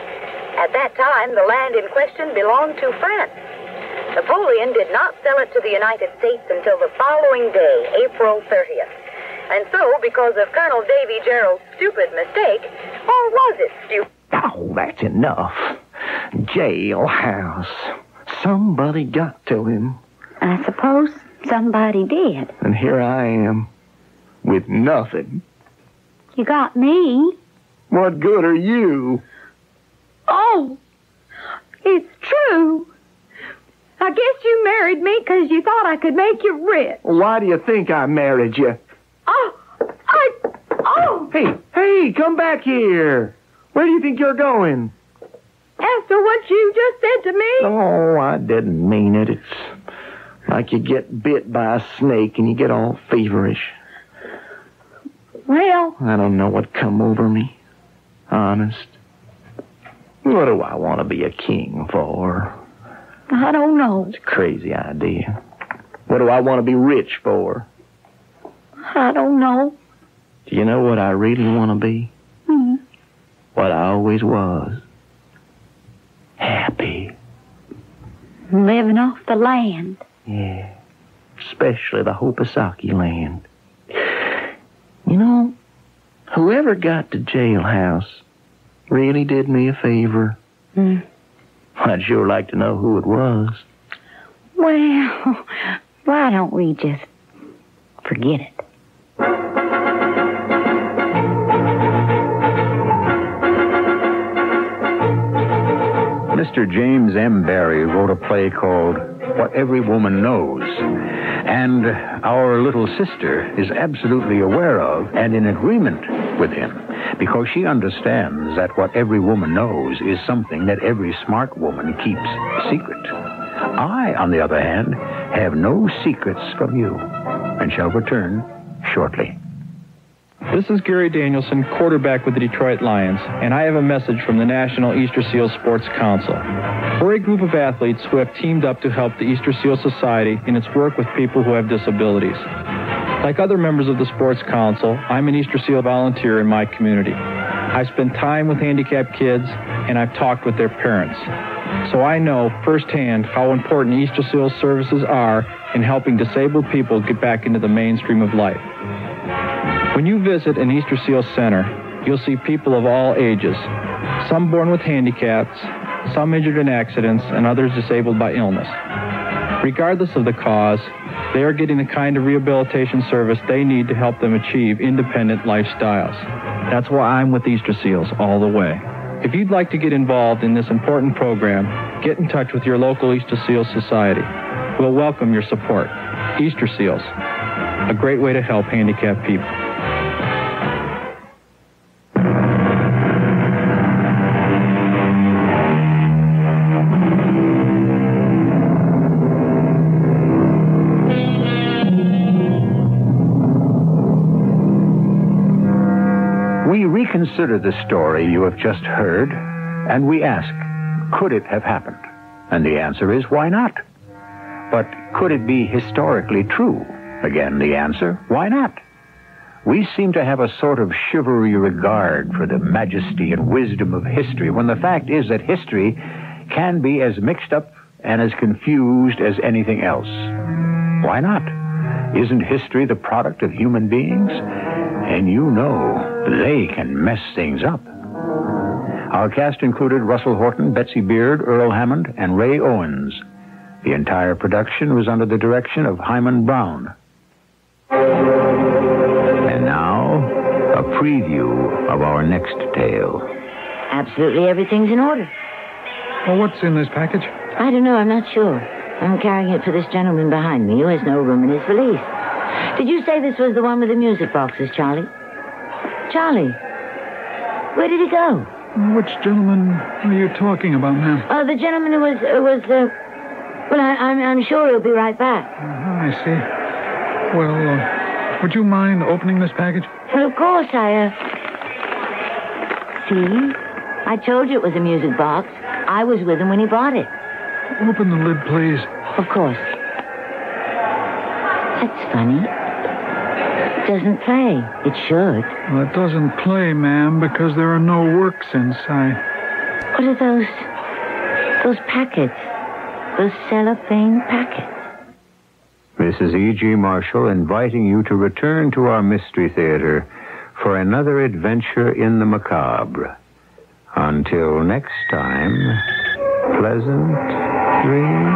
At that time, the land in question belonged to France. Napoleon did not sell it to the United States until the following day, April 30th. And so, because of Colonel Davey Jerrold's stupid mistake, or was it stupid? Oh, that's enough. Jailhouse. Somebody got to him. I suppose somebody did. And here I am, with nothing. You got me. What good are you? Oh, it's true. I guess you married me because you thought I could make you rich. Why do you think I married you? Oh! Hey, come back here. Where do you think you're going? After what you just said to me? Oh, I didn't mean it. It's like you get bit by a snake and you get all feverish. Well... I don't know what come over me. Honest. What do I want to be a king for? I don't know. It's a crazy idea. What do I want to be rich for? I don't know. Do you know what I really want to be? What I always was. Happy. Living off the land. Yeah. Especially the Hopasaki land. You know, whoever got the jailhouse really did me a favor. I'd sure like to know who it was. Well, why don't we just forget it? Mr. James M. Barrie wrote a play called What Every Woman Knows. And our little sister is absolutely aware of and in agreement with him because she understands that what every woman knows is something that every smart woman keeps secret. I, on the other hand, have no secrets from you and shall return shortly. This is Gary Danielson, quarterback with the Detroit Lions, and I have a message from the National Easter Seal Sports Council. We're a group of athletes who have teamed up to help the Easter Seal Society in its work with people who have disabilities. Like other members of the Sports Council, I'm an Easter Seal volunteer in my community. I've spent time with handicapped kids, and I've talked with their parents. So I know firsthand how important Easter Seal services are in helping disabled people get back into the mainstream of life. When you visit an Easter Seal Center, you'll see people of all ages, some born with handicaps, some injured in accidents, and others disabled by illness. Regardless of the cause, they are getting the kind of rehabilitation service they need to help them achieve independent lifestyles. That's why I'm with Easter Seals all the way. If you'd like to get involved in this important program, get in touch with your local Easter Seals Society. We'll welcome your support. Easter Seals, a great way to help handicapped people. We reconsider the story you have just heard, and we ask, could it have happened? And the answer is, why not? But could it be historically true? Again, the answer, why not? We seem to have a sort of chivalry regard for the majesty and wisdom of history, when the fact is that history can be as mixed up and as confused as anything else. Why not? Isn't history the product of human beings? And you know they can mess things up. Our cast included Russell Horton, Betsy Beard, Earl Hammond, and Ray Owens. The entire production was under the direction of Himan Brown. And now, a preview of our next tale. Absolutely everything's in order. Well, what's in this package? I don't know. I'm not sure. I'm carrying it for this gentleman behind me who has no room in his valise. Did you say this was the one with the music boxes, Charlie? Charlie, where did he go? Which gentleman are you talking about, ma'am? Oh, the gentleman who was well, I'm sure he'll be right back. I see. Well, would you mind opening this package? Well, of course, See? I told you it was a music box. I was with him when he bought it. Open the lid, please. Of course. That's funny. It doesn't play. It should. Well, it doesn't play, ma'am, because there are no works inside. What are those packets? Those cellophane packets? This is E.G. Marshall inviting you to return to our Mystery Theater for another adventure in the macabre. Until next time, pleasant dreams.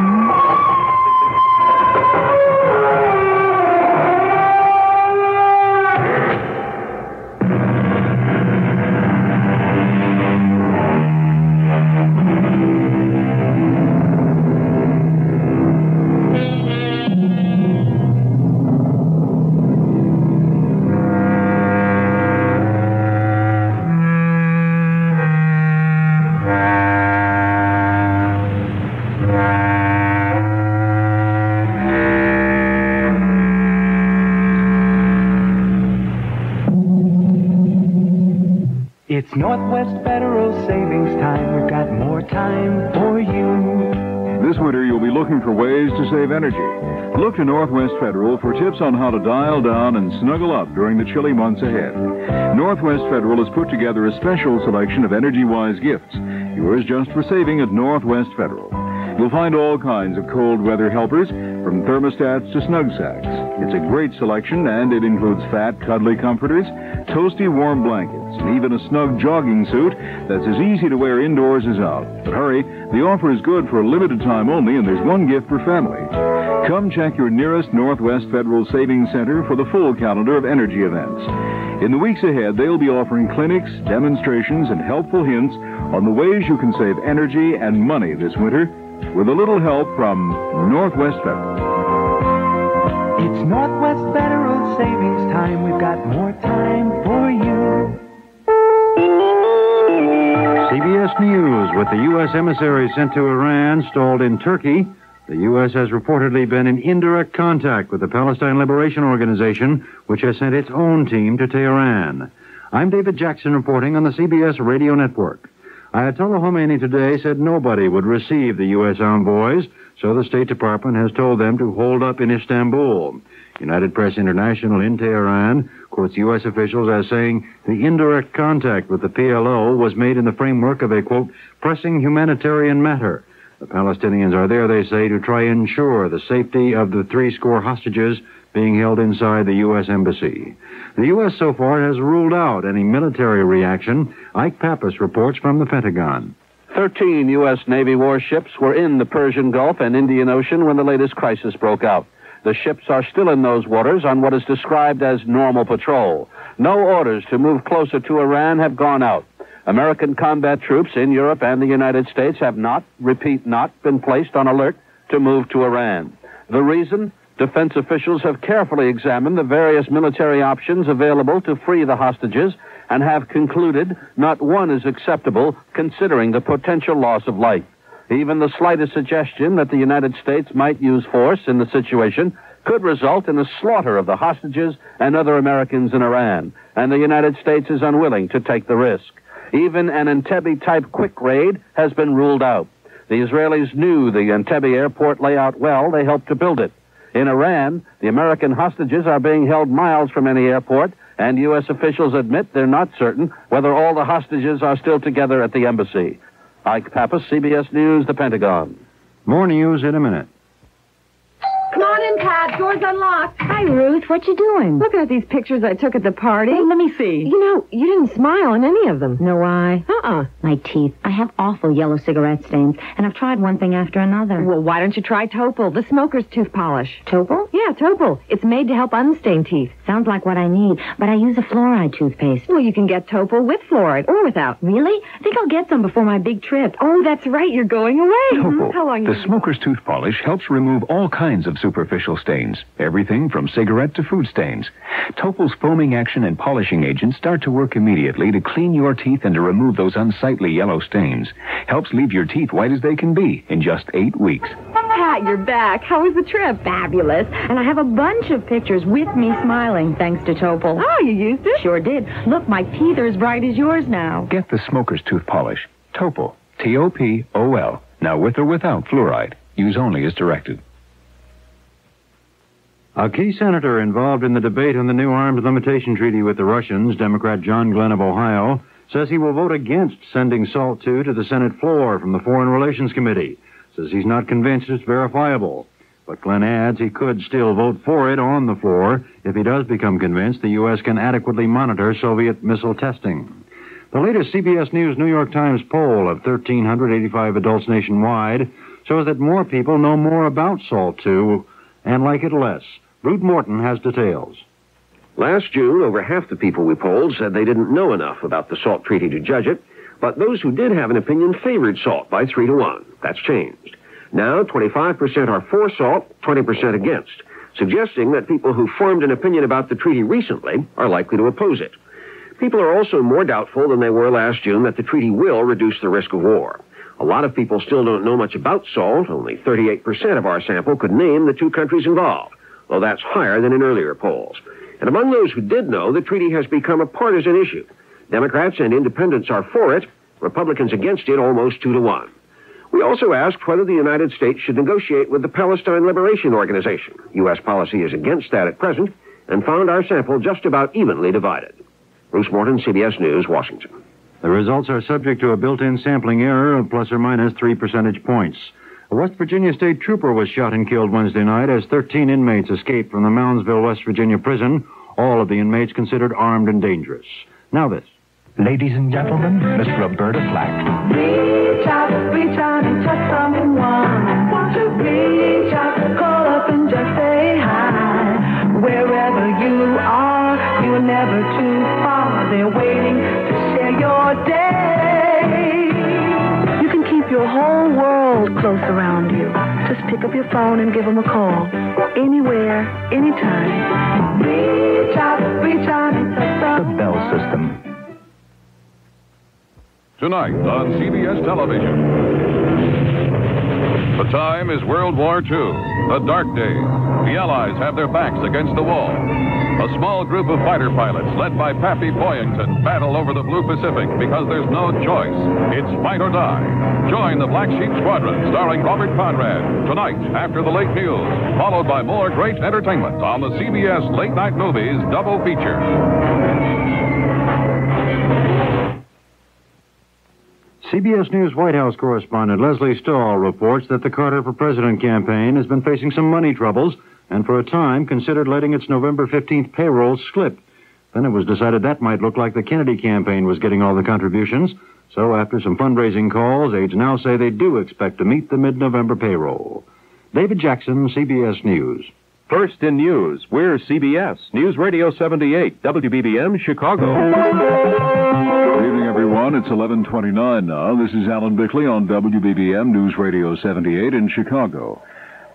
It's Northwest Federal Savings Time. We've got more time for you. This winter, you'll be looking for ways to save energy. Look to Northwest Federal for tips on how to dial down and snuggle up during the chilly months ahead. Northwest Federal has put together a special selection of energy-wise gifts. Yours just for saving at Northwest Federal. You'll find all kinds of cold weather helpers, from thermostats to snug sacks. It's a great selection, and it includes fat, cuddly comforters, toasty, warm blankets, and even a snug jogging suit that's as easy to wear indoors as out. But hurry, the offer is good for a limited time only, and there's one gift per family. Come check your nearest Northwest Federal Savings Center for the full calendar of energy events. In the weeks ahead, they'll be offering clinics, demonstrations, and helpful hints on the ways you can save energy and money this winter with a little help from Northwest Federal. It's Northwest Federal Savings Time. We've got more time for you. CBS News. With the U.S. emissary sent to Iran stalled in Turkey, the U.S. has reportedly been in indirect contact with the Palestine Liberation Organization, which has sent its own team to Tehran. I'm David Jackson reporting on the CBS Radio Network. Ayatollah Khomeini today said nobody would receive the U.S. envoys, so the State Department has told them to hold up in Istanbul. United Press International in Tehran quotes U.S. officials as saying the indirect contact with the PLO was made in the framework of a, quote, pressing humanitarian matter. The Palestinians are there, they say, to try and ensure the safety of the 70 hostages being held inside the U.S. Embassy. The U.S. so far has ruled out any military reaction. Ike Pappas reports from the Pentagon. 13 U.S. Navy warships were in the Persian Gulf and Indian Ocean when the latest crisis broke out. The ships are still in those waters on what is described as normal patrol. No orders to move closer to Iran have gone out. American combat troops in Europe and the United States have not, repeat, not been placed on alert to move to Iran. The reason? Defense officials have carefully examined the various military options available to free the hostages and have concluded not one is acceptable considering the potential loss of life. Even the slightest suggestion that the United States might use force in the situation could result in the slaughter of the hostages and other Americans in Iran, and the United States is unwilling to take the risk. Even an Entebbe-type quick raid has been ruled out. The Israelis knew the Entebbe airport layout well. They helped to build it. In Iran, the American hostages are being held miles from any airport, and U.S. officials admit they're not certain whether all the hostages are still together at the embassy. Ike Pappas, CBS News, the Pentagon. More news in a minute. Come on in, Pat. Door's unlocked. Hi, Ruth. What you doing? Looking at these pictures I took at the party. Well, let me see. You know, you didn't smile in any of them. No, why? My teeth. I have awful yellow cigarette stains, and I've tried one thing after another. Well, why don't you try Topol, the smoker's tooth polish? Topol? Yeah, Topol. It's made to help unstain teeth. Sounds like what I need, but I use a fluoride toothpaste. Well, you can get Topol with fluoride or without. Really? I think I'll get some before my big trip. Oh, that's right. You're going away. Topol, How long the smoker's tooth polish, helps remove all kinds of superficial stains. Everything from cigarette to food stains. Topol's foaming action and polishing agents start to work immediately to clean your teeth and to remove those unsightly yellow stains. Helps leave your teeth white as they can be in just 8 weeks. Pat, you're back. How was the trip? Fabulous. And I have a bunch of pictures with me smiling, thanks to Topol. Oh, you used it? Sure did. Look, my teeth are as bright as yours now. Get the smoker's tooth polish. Topol. Topol. Now with or without fluoride. Use only as directed. A key senator involved in the debate on the new arms limitation treaty with the Russians, Democrat John Glenn of Ohio, says he will vote against sending SALT II to the Senate floor from the Foreign Relations Committee. Says he's not convinced it's verifiable. But Glenn adds he could still vote for it on the floor if he does become convinced the U.S. can adequately monitor Soviet missile testing. The latest CBS News New York Times poll of 1,385 adults nationwide shows that more people know more about SALT II and like it less. Ruth Morton has details. Last June, over half the people we polled said they didn't know enough about the SALT treaty to judge it, but those who did have an opinion favored SALT by 3-1. That's changed. Now, 25% are for SALT, 20% against, suggesting that people who formed an opinion about the treaty recently are likely to oppose it. People are also more doubtful than they were last June that the treaty will reduce the risk of war. A lot of people still don't know much about SALT. Only 38% of our sample could name the two countries involved, though that's higher than in earlier polls. And among those who did know, the treaty has become a partisan issue. Democrats and independents are for it, Republicans against it almost 2-1. We also asked whether the United States should negotiate with the Palestine Liberation Organization. U.S. policy is against that at present, and found our sample just about evenly divided. Bruce Morton, CBS News, Washington. The results are subject to a built-in sampling error of plus or minus 3 percentage points. A West Virginia state trooper was shot and killed Wednesday night as 13 inmates escaped from the Moundsville, West Virginia prison, all of the inmates considered armed and dangerous. Now this. Ladies and gentlemen, Miss Roberta Flack. Reach out and touch someone. Want to reach out, call up and just say hi. Wherever you are, you're never too far. They're waiting to share your day. You can keep your whole world close around you. Just pick up your phone and give them a call. Anywhere, anytime. Reach out and touch someone. The Bell System. Tonight on CBS television. The time is World War II, a dark day. The Allies have their backs against the wall. A small group of fighter pilots, led by Pappy Boyington, battle over the Blue Pacific because there's no choice. It's fight or die. Join the Black Sheep Squadron, starring Robert Conrad, tonight after the late news, followed by more great entertainment on the CBS Late Night Movies double feature. CBS News White House correspondent Leslie Stahl reports that the Carter for President campaign has been facing some money troubles and for a time considered letting its November 15th payroll slip. Then it was decided that might look like the Kennedy campaign was getting all the contributions. So after some fundraising calls, aides now say they do expect to meet the mid-November payroll. David Jackson, CBS News. First in news, we're CBS, News Radio 78, WBBM, Chicago. Good evening, everyone. It's 11:29 now. This is Alan Bickley on WBBM News Radio 78 in Chicago.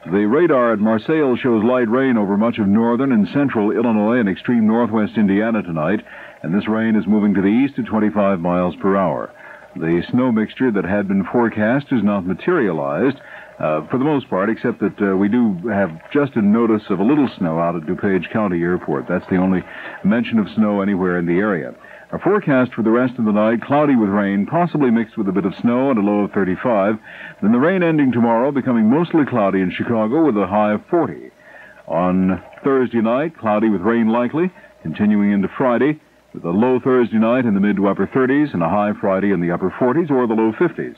The radar at Marseille shows light rain over much of northern and central Illinois and extreme northwest Indiana tonight, and this rain is moving to the east at 25 miles per hour. The snow mixture that had been forecast has not materialized, for the most part, except that we do have just a notice of a little snow out at DuPage County Airport. That's the only mention of snow anywhere in the area. Our forecast for the rest of the night, cloudy with rain, possibly mixed with a bit of snow and a low of 35. Then the rain ending tomorrow, becoming mostly cloudy in Chicago with a high of 40. On Thursday night, cloudy with rain likely, continuing into Friday, with a low Thursday night in the mid to upper 30s and a high Friday in the upper 40s or the low 50s.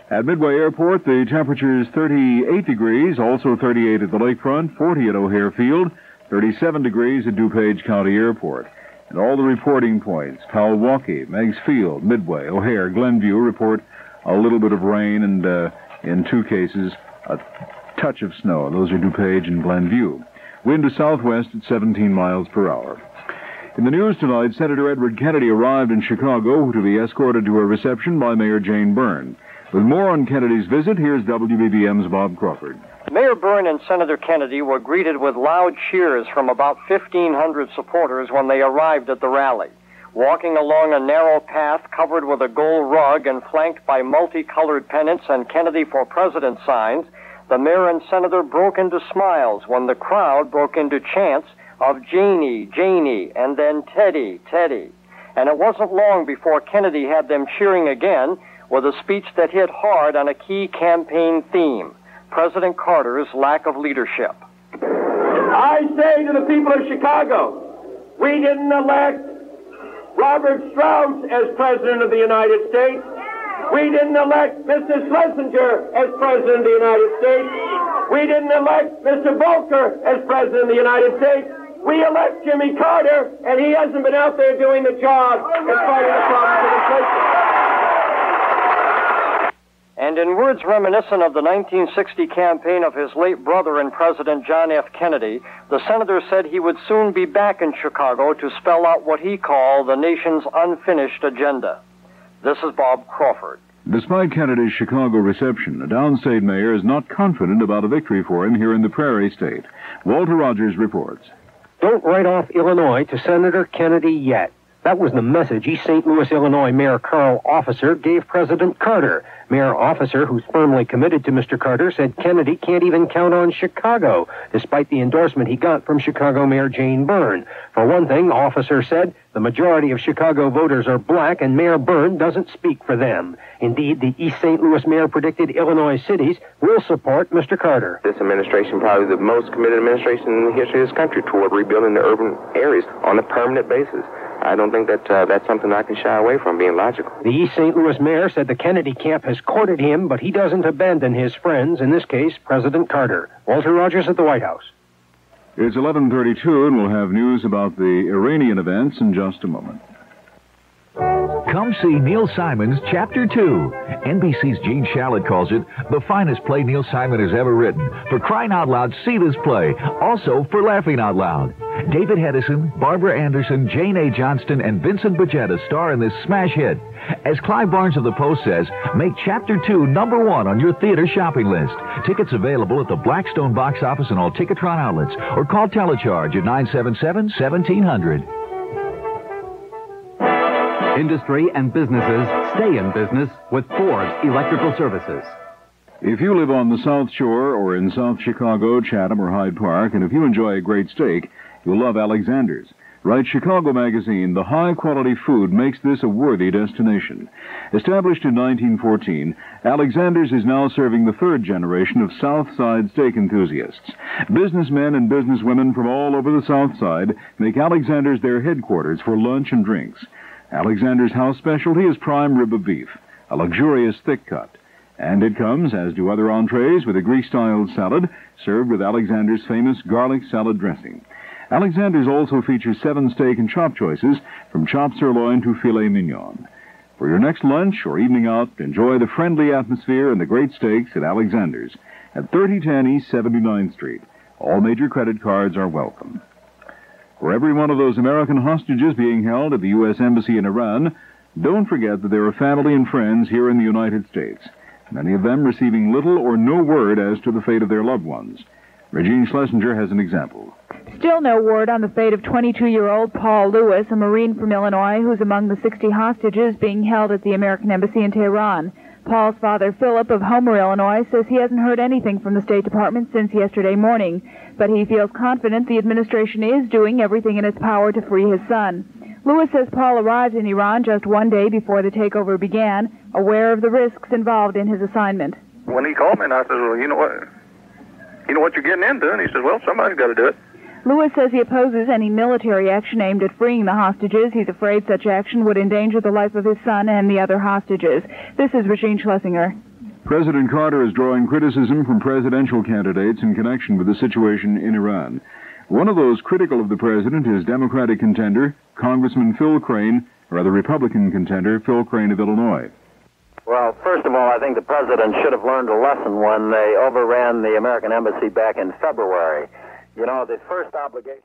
At Midway Airport, the temperature is 38 degrees, also 38 at the lakefront, 40 at O'Hare Field, 37 degrees at DuPage County Airport. And all the reporting points, Powell-Walkie, Meigs Field, Midway, O'Hare, Glenview, report a little bit of rain and, in two cases, a touch of snow. Those are DuPage and Glenview. Wind to southwest at 17 miles per hour. In the news tonight, Senator Edward Kennedy arrived in Chicago to be escorted to a reception by Mayor Jane Byrne. With more on Kennedy's visit, here's WBBM's Bob Crawford. Mayor Byrne and Senator Kennedy were greeted with loud cheers from about 1,500 supporters when they arrived at the rally. Walking along a narrow path covered with a gold rug and flanked by multicolored pennants and Kennedy for President signs, the mayor and senator broke into smiles when the crowd broke into chants of Janie, Janie, and then Teddy, Teddy. And it wasn't long before Kennedy had them cheering again with a speech that hit hard on a key campaign theme, President Carter's lack of leadership. I say to the people of Chicago, we didn't elect Robert Strauss as President of the United States. We didn't elect Mr. Schlesinger as President of the United States. We didn't elect Mr. Volcker as President of the United States. We elect Jimmy Carter, and he hasn't been out there doing the job and fighting the problems of inflation. And in words reminiscent of the 1960 campaign of his late brother and President John F. Kennedy, the senator said he would soon be back in Chicago to spell out what he called the nation's unfinished agenda. This is Bob Crawford. Despite Kennedy's Chicago reception, a downstate mayor is not confident about a victory for him here in the Prairie State. Walter Rogers reports. Don't write off Illinois to Senator Kennedy yet. That was the message East St. Louis, Illinois Mayor Carl Officer gave President Carter. Mayor Officer, who's firmly committed to Mr. Carter, said Kennedy can't even count on Chicago, despite the endorsement he got from Chicago Mayor Jane Byrne. For one thing, Officer said the majority of Chicago voters are black, and Mayor Byrne doesn't speak for them. Indeed, the East St. Louis mayor predicted Illinois cities will support Mr. Carter. This administration, probably the most committed administration in the history of this country toward rebuilding the urban areas on a permanent basis. I don't think that that's something I can shy away from, being logical. The East St. Louis mayor said the Kennedy camp has courted him, but he doesn't abandon his friends, in this case, President Carter. Walter Rogers at the White House. It's 11:32, and we'll have news about the Iranian events in just a moment. Come see Neil Simon's Chapter 2. NBC's Gene Shalit calls it the finest play Neil Simon has ever written. For crying out loud, see this play. Also for laughing out loud. David Hedison, Barbara Anderson, Jane A. Johnston, and Vincent Bajetta star in this smash hit. As Clive Barnes of the Post says, make Chapter 2 #1 on your theater shopping list. Tickets available at the Blackstone box office and all Ticketron outlets, or call Telecharge at 977-1700. Industry and businesses stay in business with Forbes Electrical Services. If you live on the South Shore or in South Chicago, Chatham, or Hyde Park, and if you enjoy a great steak, you'll love Alexander's. Writes Chicago Magazine, the high-quality food makes this a worthy destination. Established in 1914, Alexander's is now serving the third generation of South Side steak enthusiasts. Businessmen and businesswomen from all over the South Side make Alexander's their headquarters for lunch and drinks. Alexander's house specialty is prime rib of beef, a luxurious thick cut. And it comes, as do other entrees, with a Greek-style salad served with Alexander's famous garlic salad dressing. Alexander's also features 7 steak and chop choices, from chopped sirloin to filet mignon. For your next lunch or evening out, enjoy the friendly atmosphere and the great steaks at Alexander's at 3010 East 79th Street. All major credit cards are welcome. For every one of those American hostages being held at the U.S. Embassy in Iran, don't forget that there are family and friends here in the United States, many of them receiving little or no word as to the fate of their loved ones. Regine Schlesinger has an example. Still no word on the fate of 22-year-old Paul Lewis, a Marine from Illinois who's among the 60 hostages being held at the American Embassy in Tehran. Paul's father, Philip, of Homer, Illinois, says he hasn't heard anything from the State Department since yesterday morning, but he feels confident the administration is doing everything in its power to free his son. Lewis says Paul arrived in Iran just one day before the takeover began, aware of the risks involved in his assignment. When he called me, and I said, well, you know what you're getting into? And he says, well, somebody's got to do it. Lewis says he opposes any military action aimed at freeing the hostages. He's afraid such action would endanger the life of his son and the other hostages. This is Regine Schlesinger. President Carter is drawing criticism from presidential candidates in connection with the situation in Iran. One of those critical of the president is Democratic contender, Congressman Phil Crane, or rather Republican contender, Phil Crane of Illinois. Well, first of all, I think the president should have learned a lesson when they overran the American embassy back in February. You know, the first obligation...